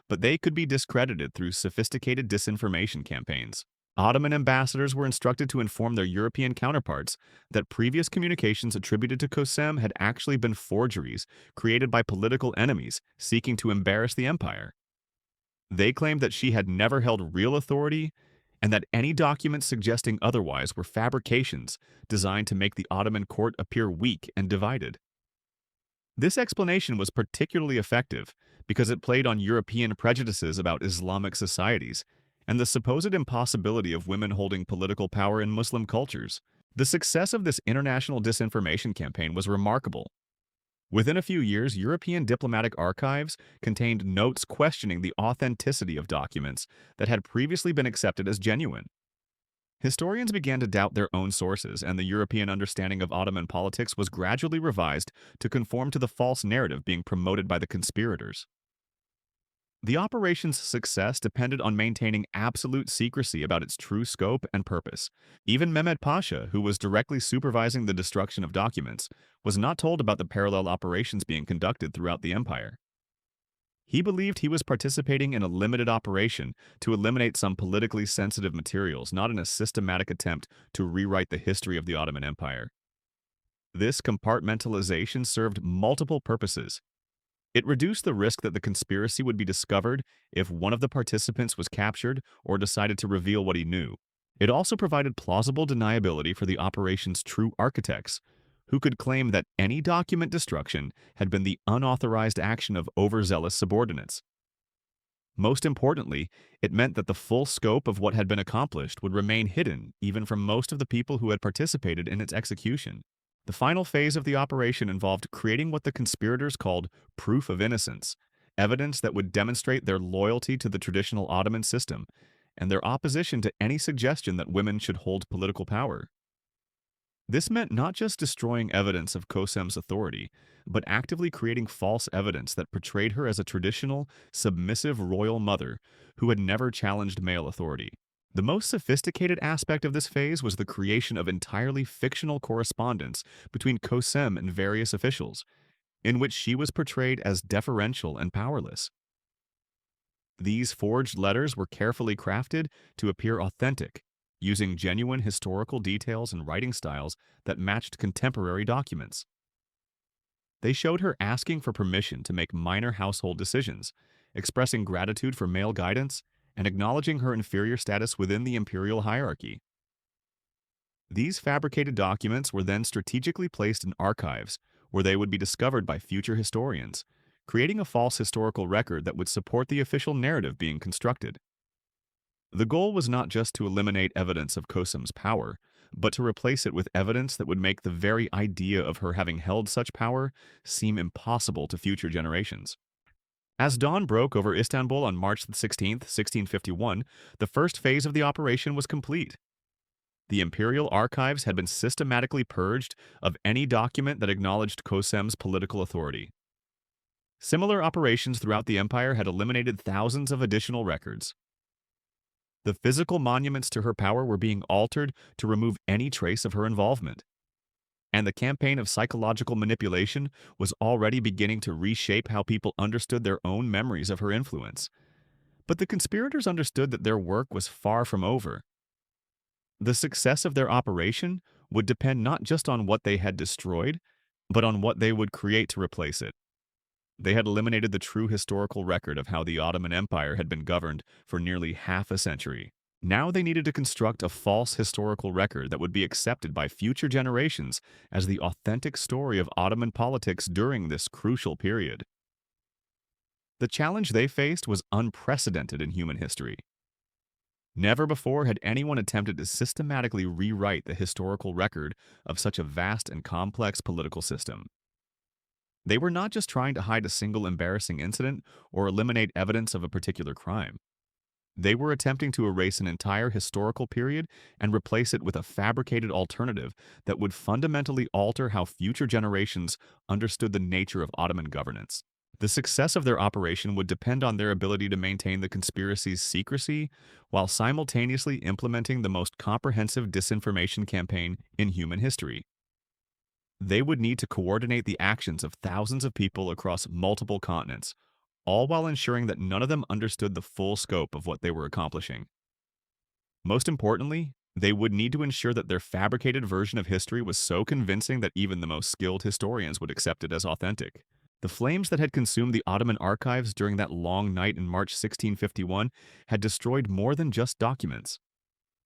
but they could be discredited through sophisticated disinformation campaigns. Ottoman ambassadors were instructed to inform their European counterparts that previous communications attributed to Kosem had actually been forgeries created by political enemies seeking to embarrass the empire. They claimed that she had never held real authority and that any documents suggesting otherwise were fabrications designed to make the Ottoman court appear weak and divided. This explanation was particularly effective because it played on European prejudices about Islamic societies and the supposed impossibility of women holding political power in Muslim cultures. The success of this international disinformation campaign was remarkable. Within a few years, European diplomatic archives contained notes questioning the authenticity of documents that had previously been accepted as genuine. Historians began to doubt their own sources, and the European understanding of Ottoman politics was gradually revised to conform to the false narrative being promoted by the conspirators. The operation's success depended on maintaining absolute secrecy about its true scope and purpose. Even Mehmed Pasha, who was directly supervising the destruction of documents, was not told about the parallel operations being conducted throughout the empire. He believed he was participating in a limited operation to eliminate some politically sensitive materials, not in a systematic attempt to rewrite the history of the Ottoman Empire. This compartmentalization served multiple purposes. It reduced the risk that the conspiracy would be discovered if one of the participants was captured or decided to reveal what he knew. It also provided plausible deniability for the operation's true architects, who could claim that any document destruction had been the unauthorized action of overzealous subordinates. Most importantly, it meant that the full scope of what had been accomplished would remain hidden even from most of the people who had participated in its execution. The final phase of the operation involved creating what the conspirators called proof of innocence, evidence that would demonstrate their loyalty to the traditional Ottoman system and their opposition to any suggestion that women should hold political power. This meant not just destroying evidence of Kosem's authority, but actively creating false evidence that portrayed her as a traditional, submissive royal mother who had never challenged male authority. The most sophisticated aspect of this phase was the creation of entirely fictional correspondence between Kosem and various officials, in which she was portrayed as deferential and powerless. These forged letters were carefully crafted to appear authentic, using genuine historical details and writing styles that matched contemporary documents. They showed her asking for permission to make minor household decisions, expressing gratitude for male guidance, and acknowledging her inferior status within the imperial hierarchy. These fabricated documents were then strategically placed in archives, where they would be discovered by future historians, creating a false historical record that would support the official narrative being constructed. The goal was not just to eliminate evidence of Kosem's power, but to replace it with evidence that would make the very idea of her having held such power seem impossible to future generations. As dawn broke over Istanbul on March 16, 1651, the first phase of the operation was complete. The imperial archives had been systematically purged of any document that acknowledged Kosem's political authority. Similar operations throughout the empire had eliminated thousands of additional records. The physical monuments to her power were being altered to remove any trace of her involvement. And the campaign of psychological manipulation was already beginning to reshape how people understood their own memories of her influence. But the conspirators understood that their work was far from over. The success of their operation would depend not just on what they had destroyed, but on what they would create to replace it. They had eliminated the true historical record of how the Ottoman Empire had been governed for nearly half a century. Now they needed to construct a false historical record that would be accepted by future generations as the authentic story of Ottoman politics during this crucial period. The challenge they faced was unprecedented in human history. Never before had anyone attempted to systematically rewrite the historical record of such a vast and complex political system. They were not just trying to hide a single embarrassing incident or eliminate evidence of a particular crime. They were attempting to erase an entire historical period and replace it with a fabricated alternative that would fundamentally alter how future generations understood the nature of Ottoman governance. The success of their operation would depend on their ability to maintain the conspiracy's secrecy while simultaneously implementing the most comprehensive disinformation campaign in human history. They would need to coordinate the actions of thousands of people across multiple continents, all while ensuring that none of them understood the full scope of what they were accomplishing. Most importantly, they would need to ensure that their fabricated version of history was so convincing that even the most skilled historians would accept it as authentic. The flames that had consumed the Ottoman archives during that long night in March 1651 had destroyed more than just documents.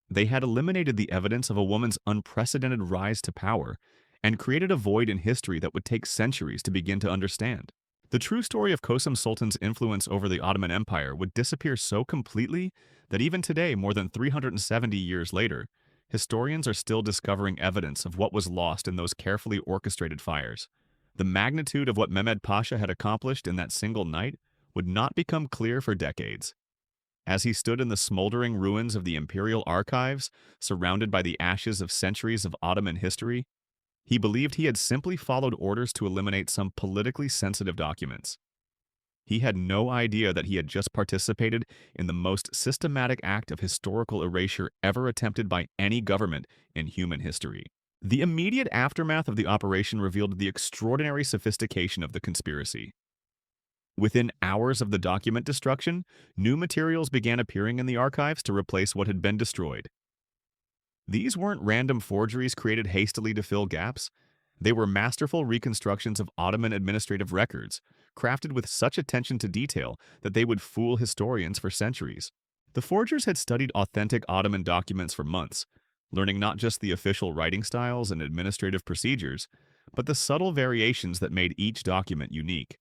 They had eliminated the evidence of a woman's unprecedented rise to power and created a void in history that would take centuries to begin to understand. The true story of Kosam Sultan's influence over the Ottoman Empire would disappear so completely that even today, more than 370 years later, historians are still discovering evidence of what was lost in those carefully orchestrated fires. The magnitude of what Mehmed Pasha had accomplished in that single night would not become clear for decades. As he stood in the smoldering ruins of the imperial archives, surrounded by the ashes of centuries of Ottoman history, he believed he had simply followed orders to eliminate some politically sensitive documents. He had no idea that he had just participated in the most systematic act of historical erasure ever attempted by any government in human history. The immediate aftermath of the operation revealed the extraordinary sophistication of the conspiracy. Within hours of the document destruction, new materials began appearing in the archives to replace what had been destroyed. These weren't random forgeries created hastily to fill gaps. They were masterful reconstructions of Ottoman administrative records, crafted with such attention to detail that they would fool historians for centuries. The forgers had studied authentic Ottoman documents for months, learning not just the official writing styles and administrative procedures, but the subtle variations that made each document unique.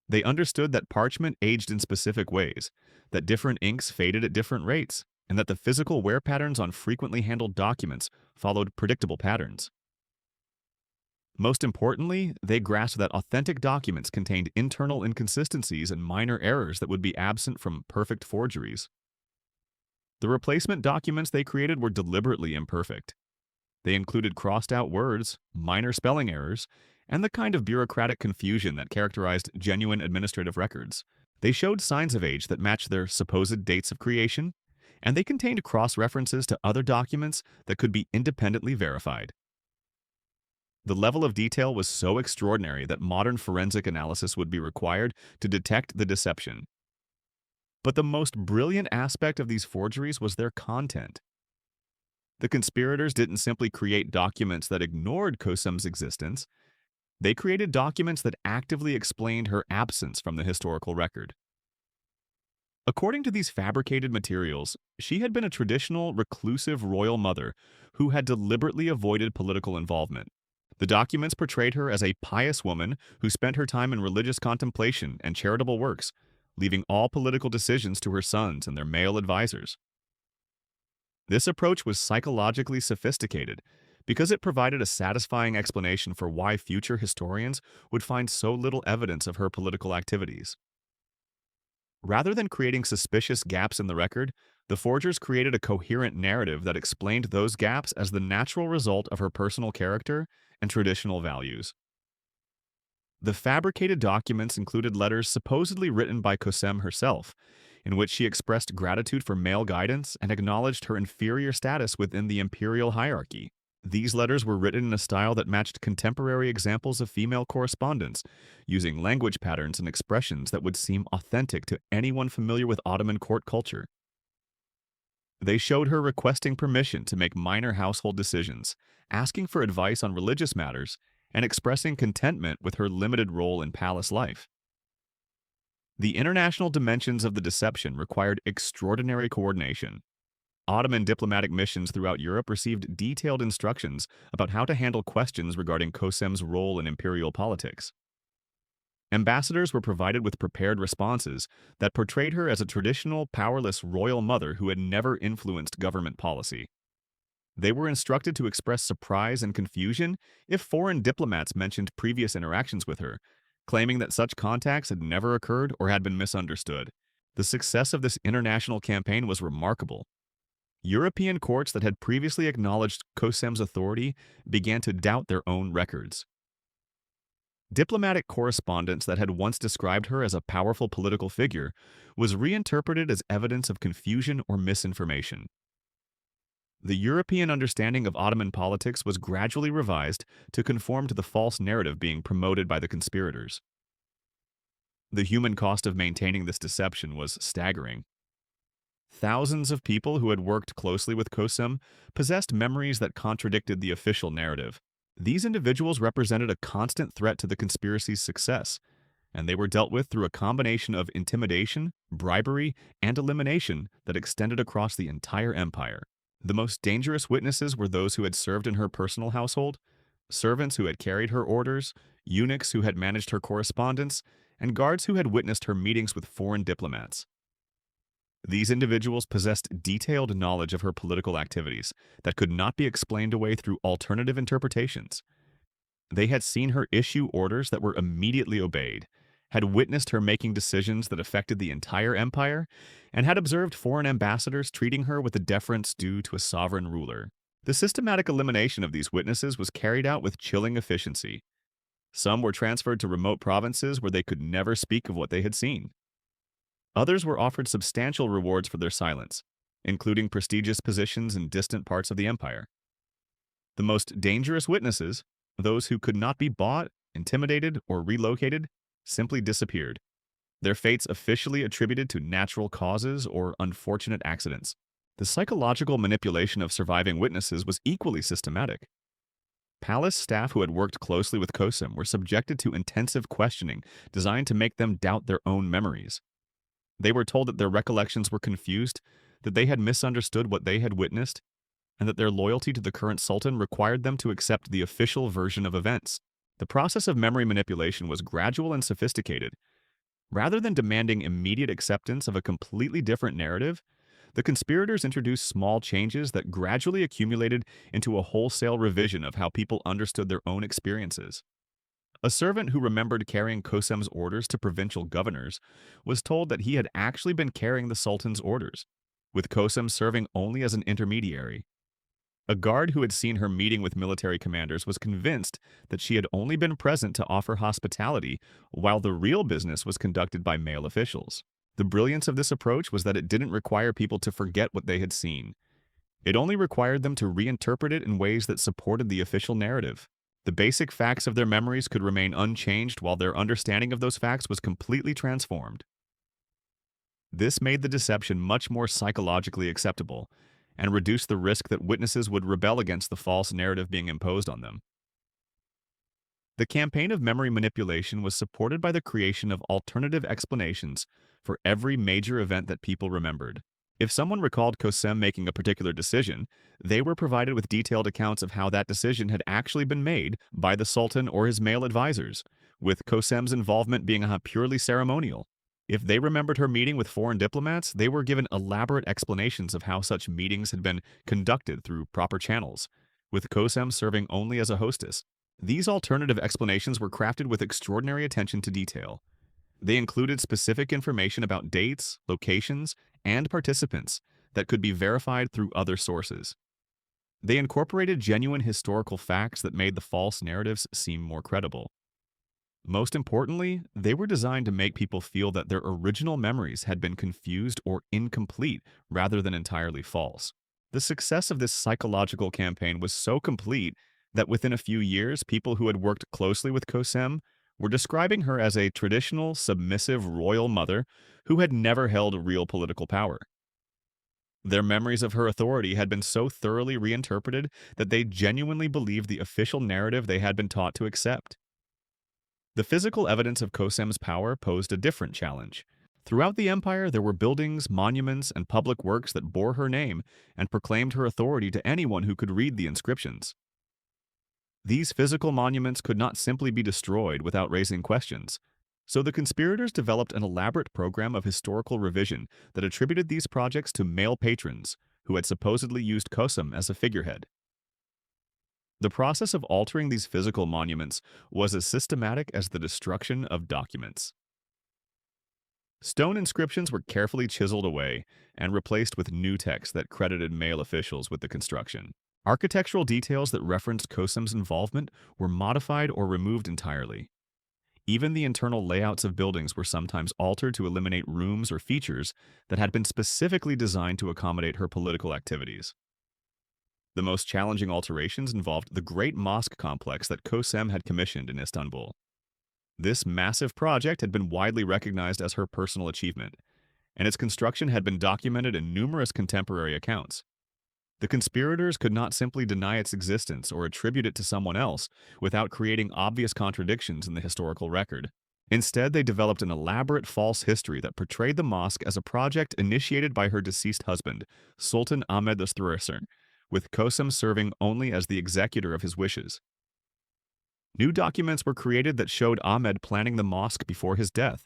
They understood that parchment aged in specific ways, that different inks faded at different rates, and that the physical wear patterns on frequently handled documents followed predictable patterns. Most importantly, they grasped that authentic documents contained internal inconsistencies and minor errors that would be absent from perfect forgeries. The replacement documents they created were deliberately imperfect. They included crossed-out words, minor spelling errors, and the kind of bureaucratic confusion that characterized genuine administrative records. They showed signs of age that matched their supposed dates of creation, and they contained cross-references to other documents that could be independently verified. The level of detail was so extraordinary that modern forensic analysis would be required to detect the deception. But the most brilliant aspect of these forgeries was their content. The conspirators didn't simply create documents that ignored Kosam's existence, they created documents that actively explained her absence from the historical record. According to these fabricated materials, she had been a traditional, reclusive royal mother who had deliberately avoided political involvement. The documents portrayed her as a pious woman who spent her time in religious contemplation and charitable works, leaving all political decisions to her sons and their male advisors. This approach was psychologically sophisticated because it provided a satisfying explanation for why future historians would find so little evidence of her political activities. Rather than creating suspicious gaps in the record, the forgers created a coherent narrative that explained those gaps as the natural result of her personal character and traditional values. The fabricated documents included letters supposedly written by Kösem herself, in which she expressed gratitude for male guidance and acknowledged her inferior status within the imperial hierarchy. These letters were written in a style that matched contemporary examples of female correspondence, using language patterns and expressions that would seem authentic to anyone familiar with Ottoman court culture. They showed her requesting permission to make minor household decisions, asking for advice on religious matters, and expressing contentment with her limited role in palace life. The international dimensions of the deception required extraordinary coordination. Ottoman diplomatic missions throughout Europe received detailed instructions about how to handle questions regarding Kosem's role in imperial politics. Ambassadors were provided with prepared responses that portrayed her as a traditional, powerless royal mother who had never influenced government policy. They were instructed to express surprise and confusion if foreign diplomats mentioned previous interactions with her, claiming that such contacts had never occurred or had been misunderstood. The success of this international campaign was remarkable. European courts that had previously acknowledged Kosem's authority began to doubt their own records. Diplomatic correspondence that had once described her as a powerful political figure was reinterpreted as evidence of confusion or misinformation. The European understanding of Ottoman politics was gradually revised to conform to the false narrative being promoted by the conspirators. The human cost of maintaining this deception was staggering. Thousands of people who had worked closely with Kösem possessed memories that contradicted the official narrative. These individuals represented a constant threat to the conspiracy's success, and they were dealt with through a combination of intimidation, bribery, and elimination that extended across the entire empire. The most dangerous witnesses were those who had served in her personal household, servants who had carried her orders, eunuchs who had managed her correspondence, and guards who had witnessed her meetings with foreign diplomats. These individuals possessed detailed knowledge of her political activities that could not be explained away through alternative interpretations. They had seen her issue orders that were immediately obeyed, had witnessed her making decisions that affected the entire empire, and had observed foreign ambassadors treating her with the deference due to a sovereign ruler. The systematic elimination of these witnesses was carried out with chilling efficiency. Some were transferred to remote provinces where they could never speak of what they had seen. Others were offered substantial rewards for their silence, including prestigious positions in distant parts of the empire. The most dangerous witnesses, those who could not be bought, intimidated, or relocated, simply disappeared, their fates officially attributed to natural causes or unfortunate accidents. The psychological manipulation of surviving witnesses was equally systematic. Palace staff who had worked closely with Kösem were subjected to intensive questioning designed to make them doubt their own memories. They were told that their recollections were confused, that they had misunderstood what they had witnessed, and that their loyalty to the current sultan required them to accept the official version of events. The process of memory manipulation was gradual and sophisticated. Rather than demanding immediate acceptance of a completely different narrative, the conspirators introduced small changes that gradually accumulated into a wholesale revision of how people understood their own experiences. A servant who remembered carrying Kosem's orders to provincial governors was told that he had actually been carrying the sultan's orders, with Kosem serving only as an intermediary. A guard who had seen her meeting with military commanders was convinced that she had only been present to offer hospitality, while the real business was conducted by male officials. The brilliance of this approach was that it didn't require people to forget what they had seen. It only required them to reinterpret it in ways that supported the official narrative. The basic facts of their memories could remain unchanged while their understanding of those facts was completely transformed. This made the deception much more psychologically acceptable and reduced the risk that witnesses would rebel against the false narrative being imposed on them. The campaign of memory manipulation was supported by the creation of alternative explanations for every major event that people remembered. If someone recalled Kosem making a particular decision, they were provided with detailed accounts of how that decision had actually been made by the Sultan or his male advisors, with Kosem's involvement being purely ceremonial. If they remembered her meeting with foreign diplomats, they were given elaborate explanations of how such meetings had been conducted through proper channels, with Kosem serving only as a hostess. These alternative explanations were crafted with extraordinary attention to detail. They included specific information about dates, locations, and participants that could be verified through other sources. They incorporated genuine historical facts that made the false narratives seem more credible. Most importantly, they were designed to make people feel that their original memories had been confused or incomplete rather than entirely false. The success of this psychological campaign was so complete that within a few years, people who had worked closely with Kosem were describing her as a traditional, submissive royal mother who had never held real political power. Their memories of her authority had been so thoroughly reinterpreted that they genuinely believed the official narrative they had been taught to accept. The physical evidence of Kosem's power posed a different challenge. Throughout the empire, there were buildings, monuments, and public works that bore her name and proclaimed her authority to anyone who could read the inscriptions. These physical monuments could not simply be destroyed without raising questions, so the conspirators developed an elaborate program of historical revision that attributed these projects to male patrons who had supposedly used Kosem as a figurehead. The process of altering these physical monuments was as systematic as the destruction of documents. Stone inscriptions were carefully chiseled away and replaced with new texts that credited male officials with the construction. Architectural details that referenced Kosem's involvement were modified or removed entirely. Even the internal layouts of buildings were sometimes altered to eliminate rooms or features that had been specifically designed to accommodate her political activities. The most challenging alterations involved the Great Mosque complex that Kosem had commissioned in Istanbul. This massive project had been widely recognized as her personal achievement, and its construction had been documented in numerous contemporary accounts. The conspirators could not simply deny its existence or attribute it to someone else without creating obvious contradictions in the historical record. Instead, they developed an elaborate false history that portrayed the mosque as a project initiated by her deceased husband, Sultan Ahmed III, with Kosem serving only as the executor of his wishes. New documents were created that showed Ahmed planning the mosque before his death,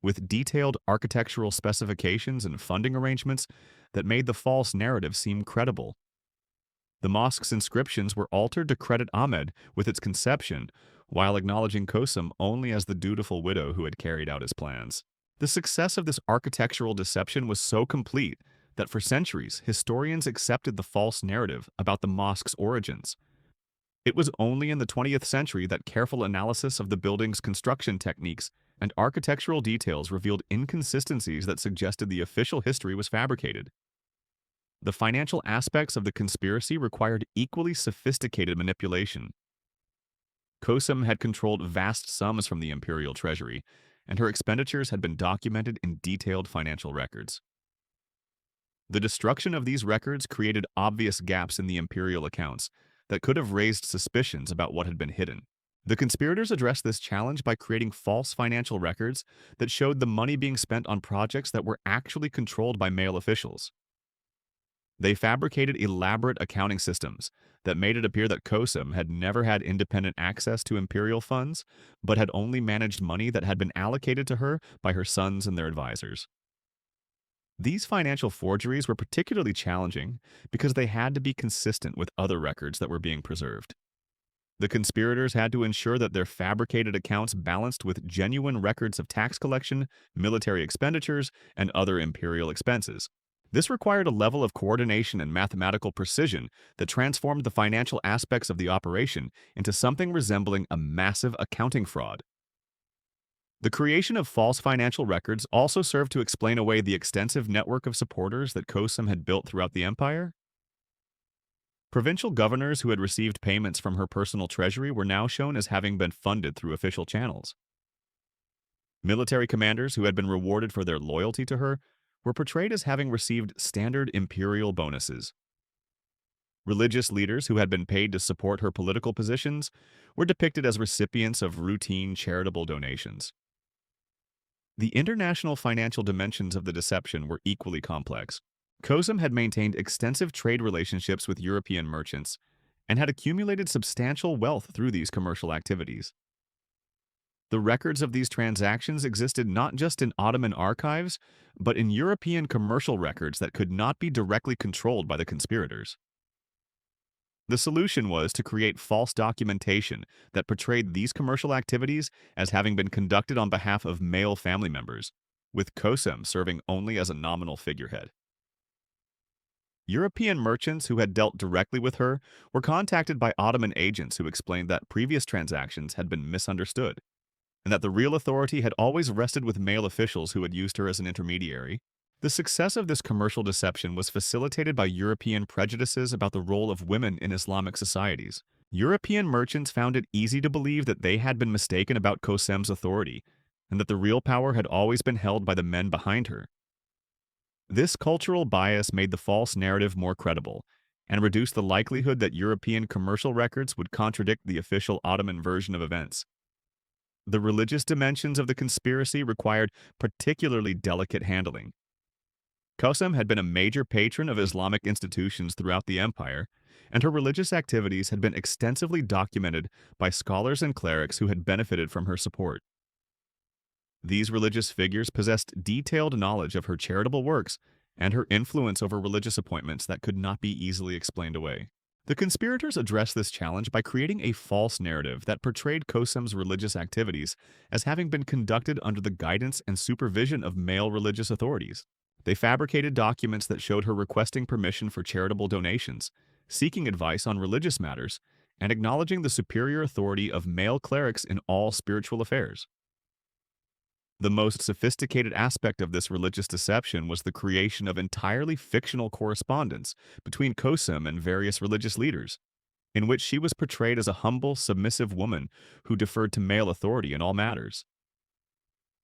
with detailed architectural specifications and funding arrangements that made the false narrative seem credible. The mosque's inscriptions were altered to credit Ahmed with its conception, while acknowledging Kosem only as the dutiful widow who had carried out his plans. The success of this architectural deception was so complete that for centuries, historians accepted the false narrative about the mosque's origins. It was only in the 20th century that careful analysis of the building's construction techniques and architectural details revealed inconsistencies that suggested the official history was fabricated. The financial aspects of the conspiracy required equally sophisticated manipulation. Kosem had controlled vast sums from the imperial treasury, and her expenditures had been documented in detailed financial records. The destruction of these records created obvious gaps in the imperial accounts that could have raised suspicions about what had been hidden. The conspirators addressed this challenge by creating false financial records that showed the money being spent on projects that were actually controlled by male officials. They fabricated elaborate accounting systems that made it appear that Kosam had never had independent access to imperial funds, but had only managed money that had been allocated to her by her sons and their advisors. These financial forgeries were particularly challenging because they had to be consistent with other records that were being preserved. The conspirators had to ensure that their fabricated accounts balanced with genuine records of tax collection, military expenditures, and other imperial expenses. This required a level of coordination and mathematical precision that transformed the financial aspects of the operation into something resembling a massive accounting fraud. The creation of false financial records also served to explain away the extensive network of supporters that Kosam had built throughout the empire. Provincial governors who had received payments from her personal treasury were now shown as having been funded through official channels. Military commanders who had been rewarded for their loyalty to her were portrayed as having received standard imperial bonuses. Religious leaders who had been paid to support her political positions were depicted as recipients of routine charitable donations. The international financial dimensions of the deception were equally complex. Kosam had maintained extensive trade relationships with European merchants and had accumulated substantial wealth through these commercial activities. The records of these transactions existed not just in Ottoman archives, but in European commercial records that could not be directly controlled by the conspirators. The solution was to create false documentation that portrayed these commercial activities as having been conducted on behalf of male family members, with Kosam serving only as a nominal figurehead. European merchants who had dealt directly with her were contacted by Ottoman agents who explained that previous transactions had been misunderstood, and that the real authority had always rested with male officials who had used her as an intermediary. The success of this commercial deception was facilitated by European prejudices about the role of women in Islamic societies. European merchants found it easy to believe that they had been mistaken about Kosem's authority, and that the real power had always been held by the men behind her. This cultural bias made the false narrative more credible, and reduced the likelihood that European commercial records would contradict the official Ottoman version of events. The religious dimensions of the conspiracy required particularly delicate handling. Kosam had been a major patron of Islamic institutions throughout the empire, and her religious activities had been extensively documented by scholars and clerics who had benefited from her support. These religious figures possessed detailed knowledge of her charitable works and her influence over religious appointments that could not be easily explained away. The conspirators addressed this challenge by creating a false narrative that portrayed Kosam's religious activities as having been conducted under the guidance and supervision of male religious authorities. They fabricated documents that showed her requesting permission for charitable donations, seeking advice on religious matters, and acknowledging the superior authority of male clerics in all spiritual affairs. The most sophisticated aspect of this religious deception was the creation of entirely fictional correspondence between Kosam and various religious leaders, in which she was portrayed as a humble, submissive woman who deferred to male authority in all matters.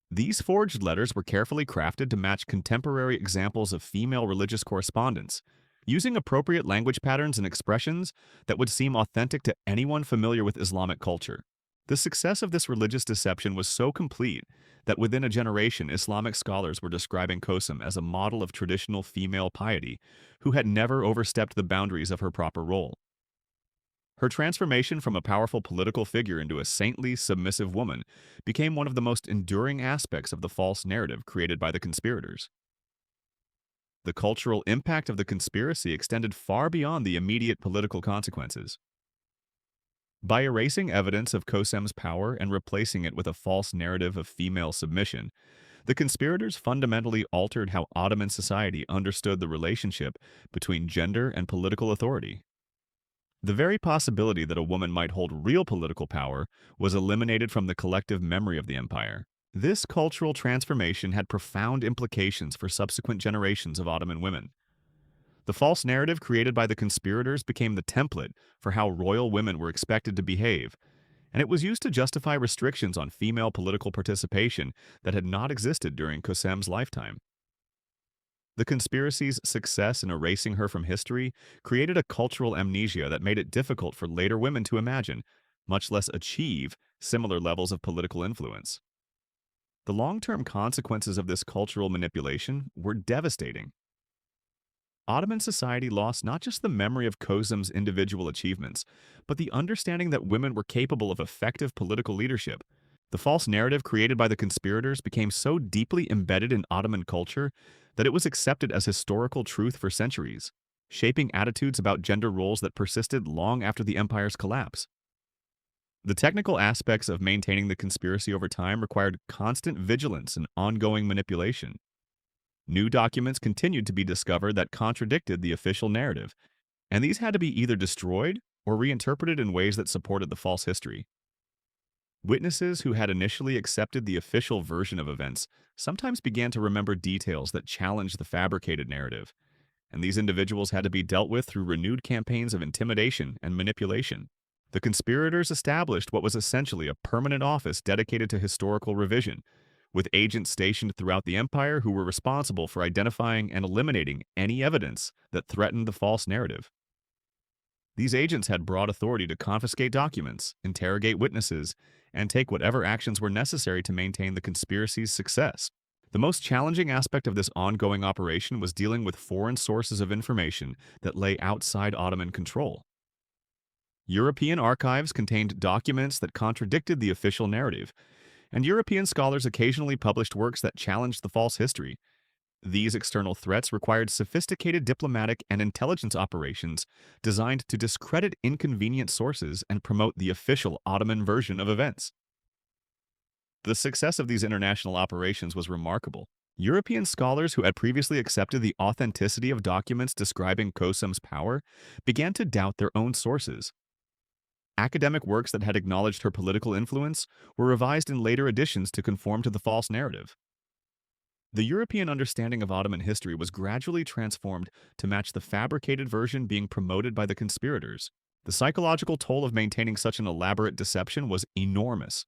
These forged letters were carefully crafted to match contemporary examples of female religious correspondence, using appropriate language patterns and expressions that would seem authentic to anyone familiar with Islamic culture. The success of this religious deception was so complete that within a generation, Islamic scholars were describing Kosam as a model of traditional female piety who had never overstepped the boundaries of her proper role. Her transformation from a powerful political figure into a saintly, submissive woman became one of the most enduring aspects of the false narrative created by the conspirators. The cultural impact of the conspiracy extended far beyond the immediate political consequences. By erasing evidence of Kosem's power and replacing it with a false narrative of female submission, the conspirators fundamentally altered how Ottoman society understood the relationship between gender and political authority. The very possibility that a woman might hold real political power was eliminated from the collective memory of the empire. This cultural transformation had profound implications for subsequent generations of Ottoman women. The false narrative created by the conspirators became the template for how royal women were expected to behave, and it was used to justify restrictions on female political participation that had not existed during Kosem's lifetime. The conspiracy's success in erasing her from history created a cultural amnesia that made it difficult for later women to imagine, much less achieve, similar levels of political influence. The long-term consequences of this cultural manipulation were devastating. Ottoman society lost not just the memory of Kösem's individual achievements, but the understanding that women were capable of effective political leadership. The false narrative created by the conspirators became so deeply embedded in Ottoman culture that it was accepted as historical truth for centuries, shaping attitudes about gender roles that persisted long after the empire's collapse. The technical aspects of maintaining the conspiracy over time required constant vigilance and ongoing manipulation. New documents continued to be discovered that contradicted the official narrative, and these had to be either destroyed or reinterpreted in ways that supported the false history. Witnesses who had initially accepted the official version of events sometimes began to remember details that challenged the fabricated narrative, and these individuals had to be dealt with through renewed campaigns of intimidation and manipulation. The conspirators established what was essentially a permanent office dedicated to historical revision, with agents stationed throughout the empire who were responsible for identifying and eliminating any evidence that threatened the false narrative. These agents had broad authority to confiscate documents, interrogate witnesses, and take whatever actions were necessary to maintain the conspiracy's success. The most challenging aspect of this ongoing operation was dealing with foreign sources of information that lay outside Ottoman control. European archives contained documents that contradicted the official narrative, and European scholars occasionally published works that challenged the false history. These external threats required sophisticated diplomatic and intelligence operations designed to discredit inconvenient sources and promote the official Ottoman version of events. The success of these international operations was remarkable. European scholars who had previously accepted the authenticity of documents describing Kosam's power began to doubt their own sources. Academic works that had acknowledged her political influence were revised in later editions to conform to the false narrative. The European understanding of Ottoman history was gradually transformed to match the fabricated version being promoted by the conspirators. The psychological toll of maintaining such an elaborate deception was enormous.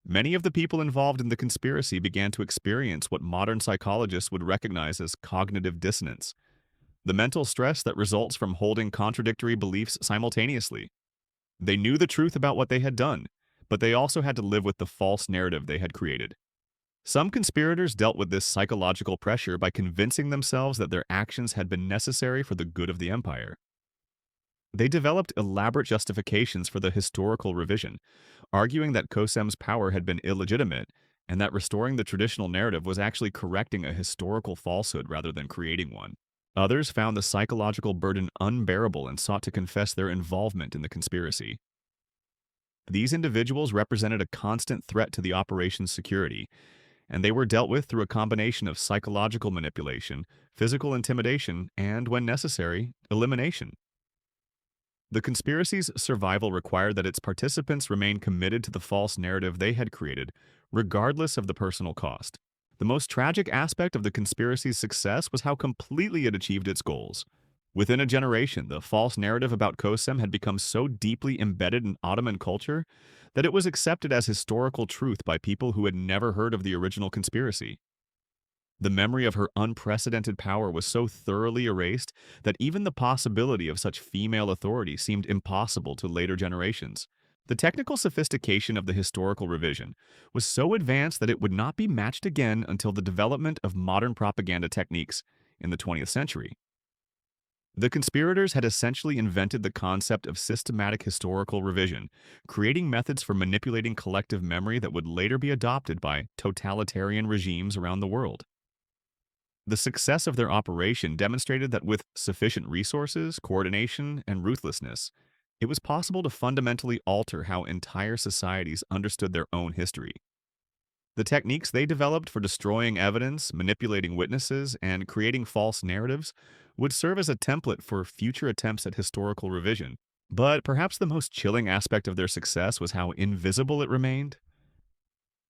Many of the people involved in the conspiracy began to experience what modern psychologists would recognize as cognitive dissonance, the mental stress that results from holding contradictory beliefs simultaneously. They knew the truth about what they had done, but they also had to live with the false narrative they had created. Some conspirators dealt with this psychological pressure by convincing themselves that their actions had been necessary for the good of the empire. They developed elaborate justifications for the historical revision, arguing that Kosem's power had been illegitimate and that restoring the traditional narrative was actually correcting a historical falsehood rather than creating one. Others found the psychological burden unbearable and sought to confess their involvement in the conspiracy. These individuals represented a constant threat to the operation's security, and they were dealt with through a combination of psychological manipulation, physical intimidation, and, when necessary, elimination. The conspiracy's survival required that its participants remain committed to the false narrative they had created, regardless of the personal cost. The most tragic aspect of the conspiracy's success was how completely it achieved its goals. Within a generation, the false narrative about Kosem had become so deeply embedded in Ottoman culture that it was accepted as historical truth by people who had never heard of the original conspiracy. The memory of her unprecedented power was so thoroughly erased that even the possibility of such female authority seemed impossible to later generations. The technical sophistication of the historical revision was so advanced that it would not be matched again until the development of modern propaganda techniques in the 20th century. The conspirators had essentially invented the concept of systematic historical revision, creating methods for manipulating collective memory that would later be adopted by totalitarian regimes around the world. The success of their operation demonstrated that with sufficient resources, coordination, and ruthlessness, it was possible to fundamentally alter how entire societies understood their own history. The techniques they developed for destroying evidence, manipulating witnesses, and creating false narratives would serve as a template for future attempts at historical revision. But perhaps the most chilling aspect of their success was how invisible it remained.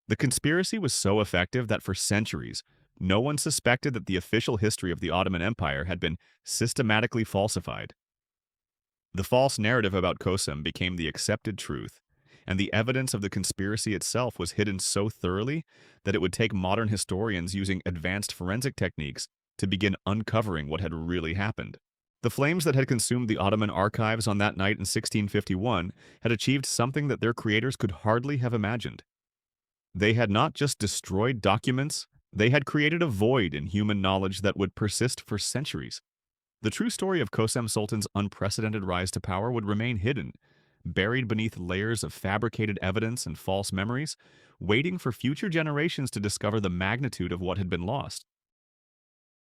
The conspiracy was so effective that for centuries, no one suspected that the official history of the Ottoman Empire had been systematically falsified. The false narrative about Kosem became the accepted truth, and the evidence of the conspiracy itself was hidden so thoroughly that it would take modern historians using advanced forensic techniques to begin uncovering what had really happened. The flames that had consumed the Ottoman archives on that night in 1651 had achieved something that their creators could hardly have imagined. They had not just destroyed documents, they had created a void in human knowledge that would persist for centuries. The true story of Kosam Sultan's unprecedented rise to power would remain hidden, buried beneath layers of fabricated evidence and false memories, waiting for future generations to discover the magnitude of what had been lost.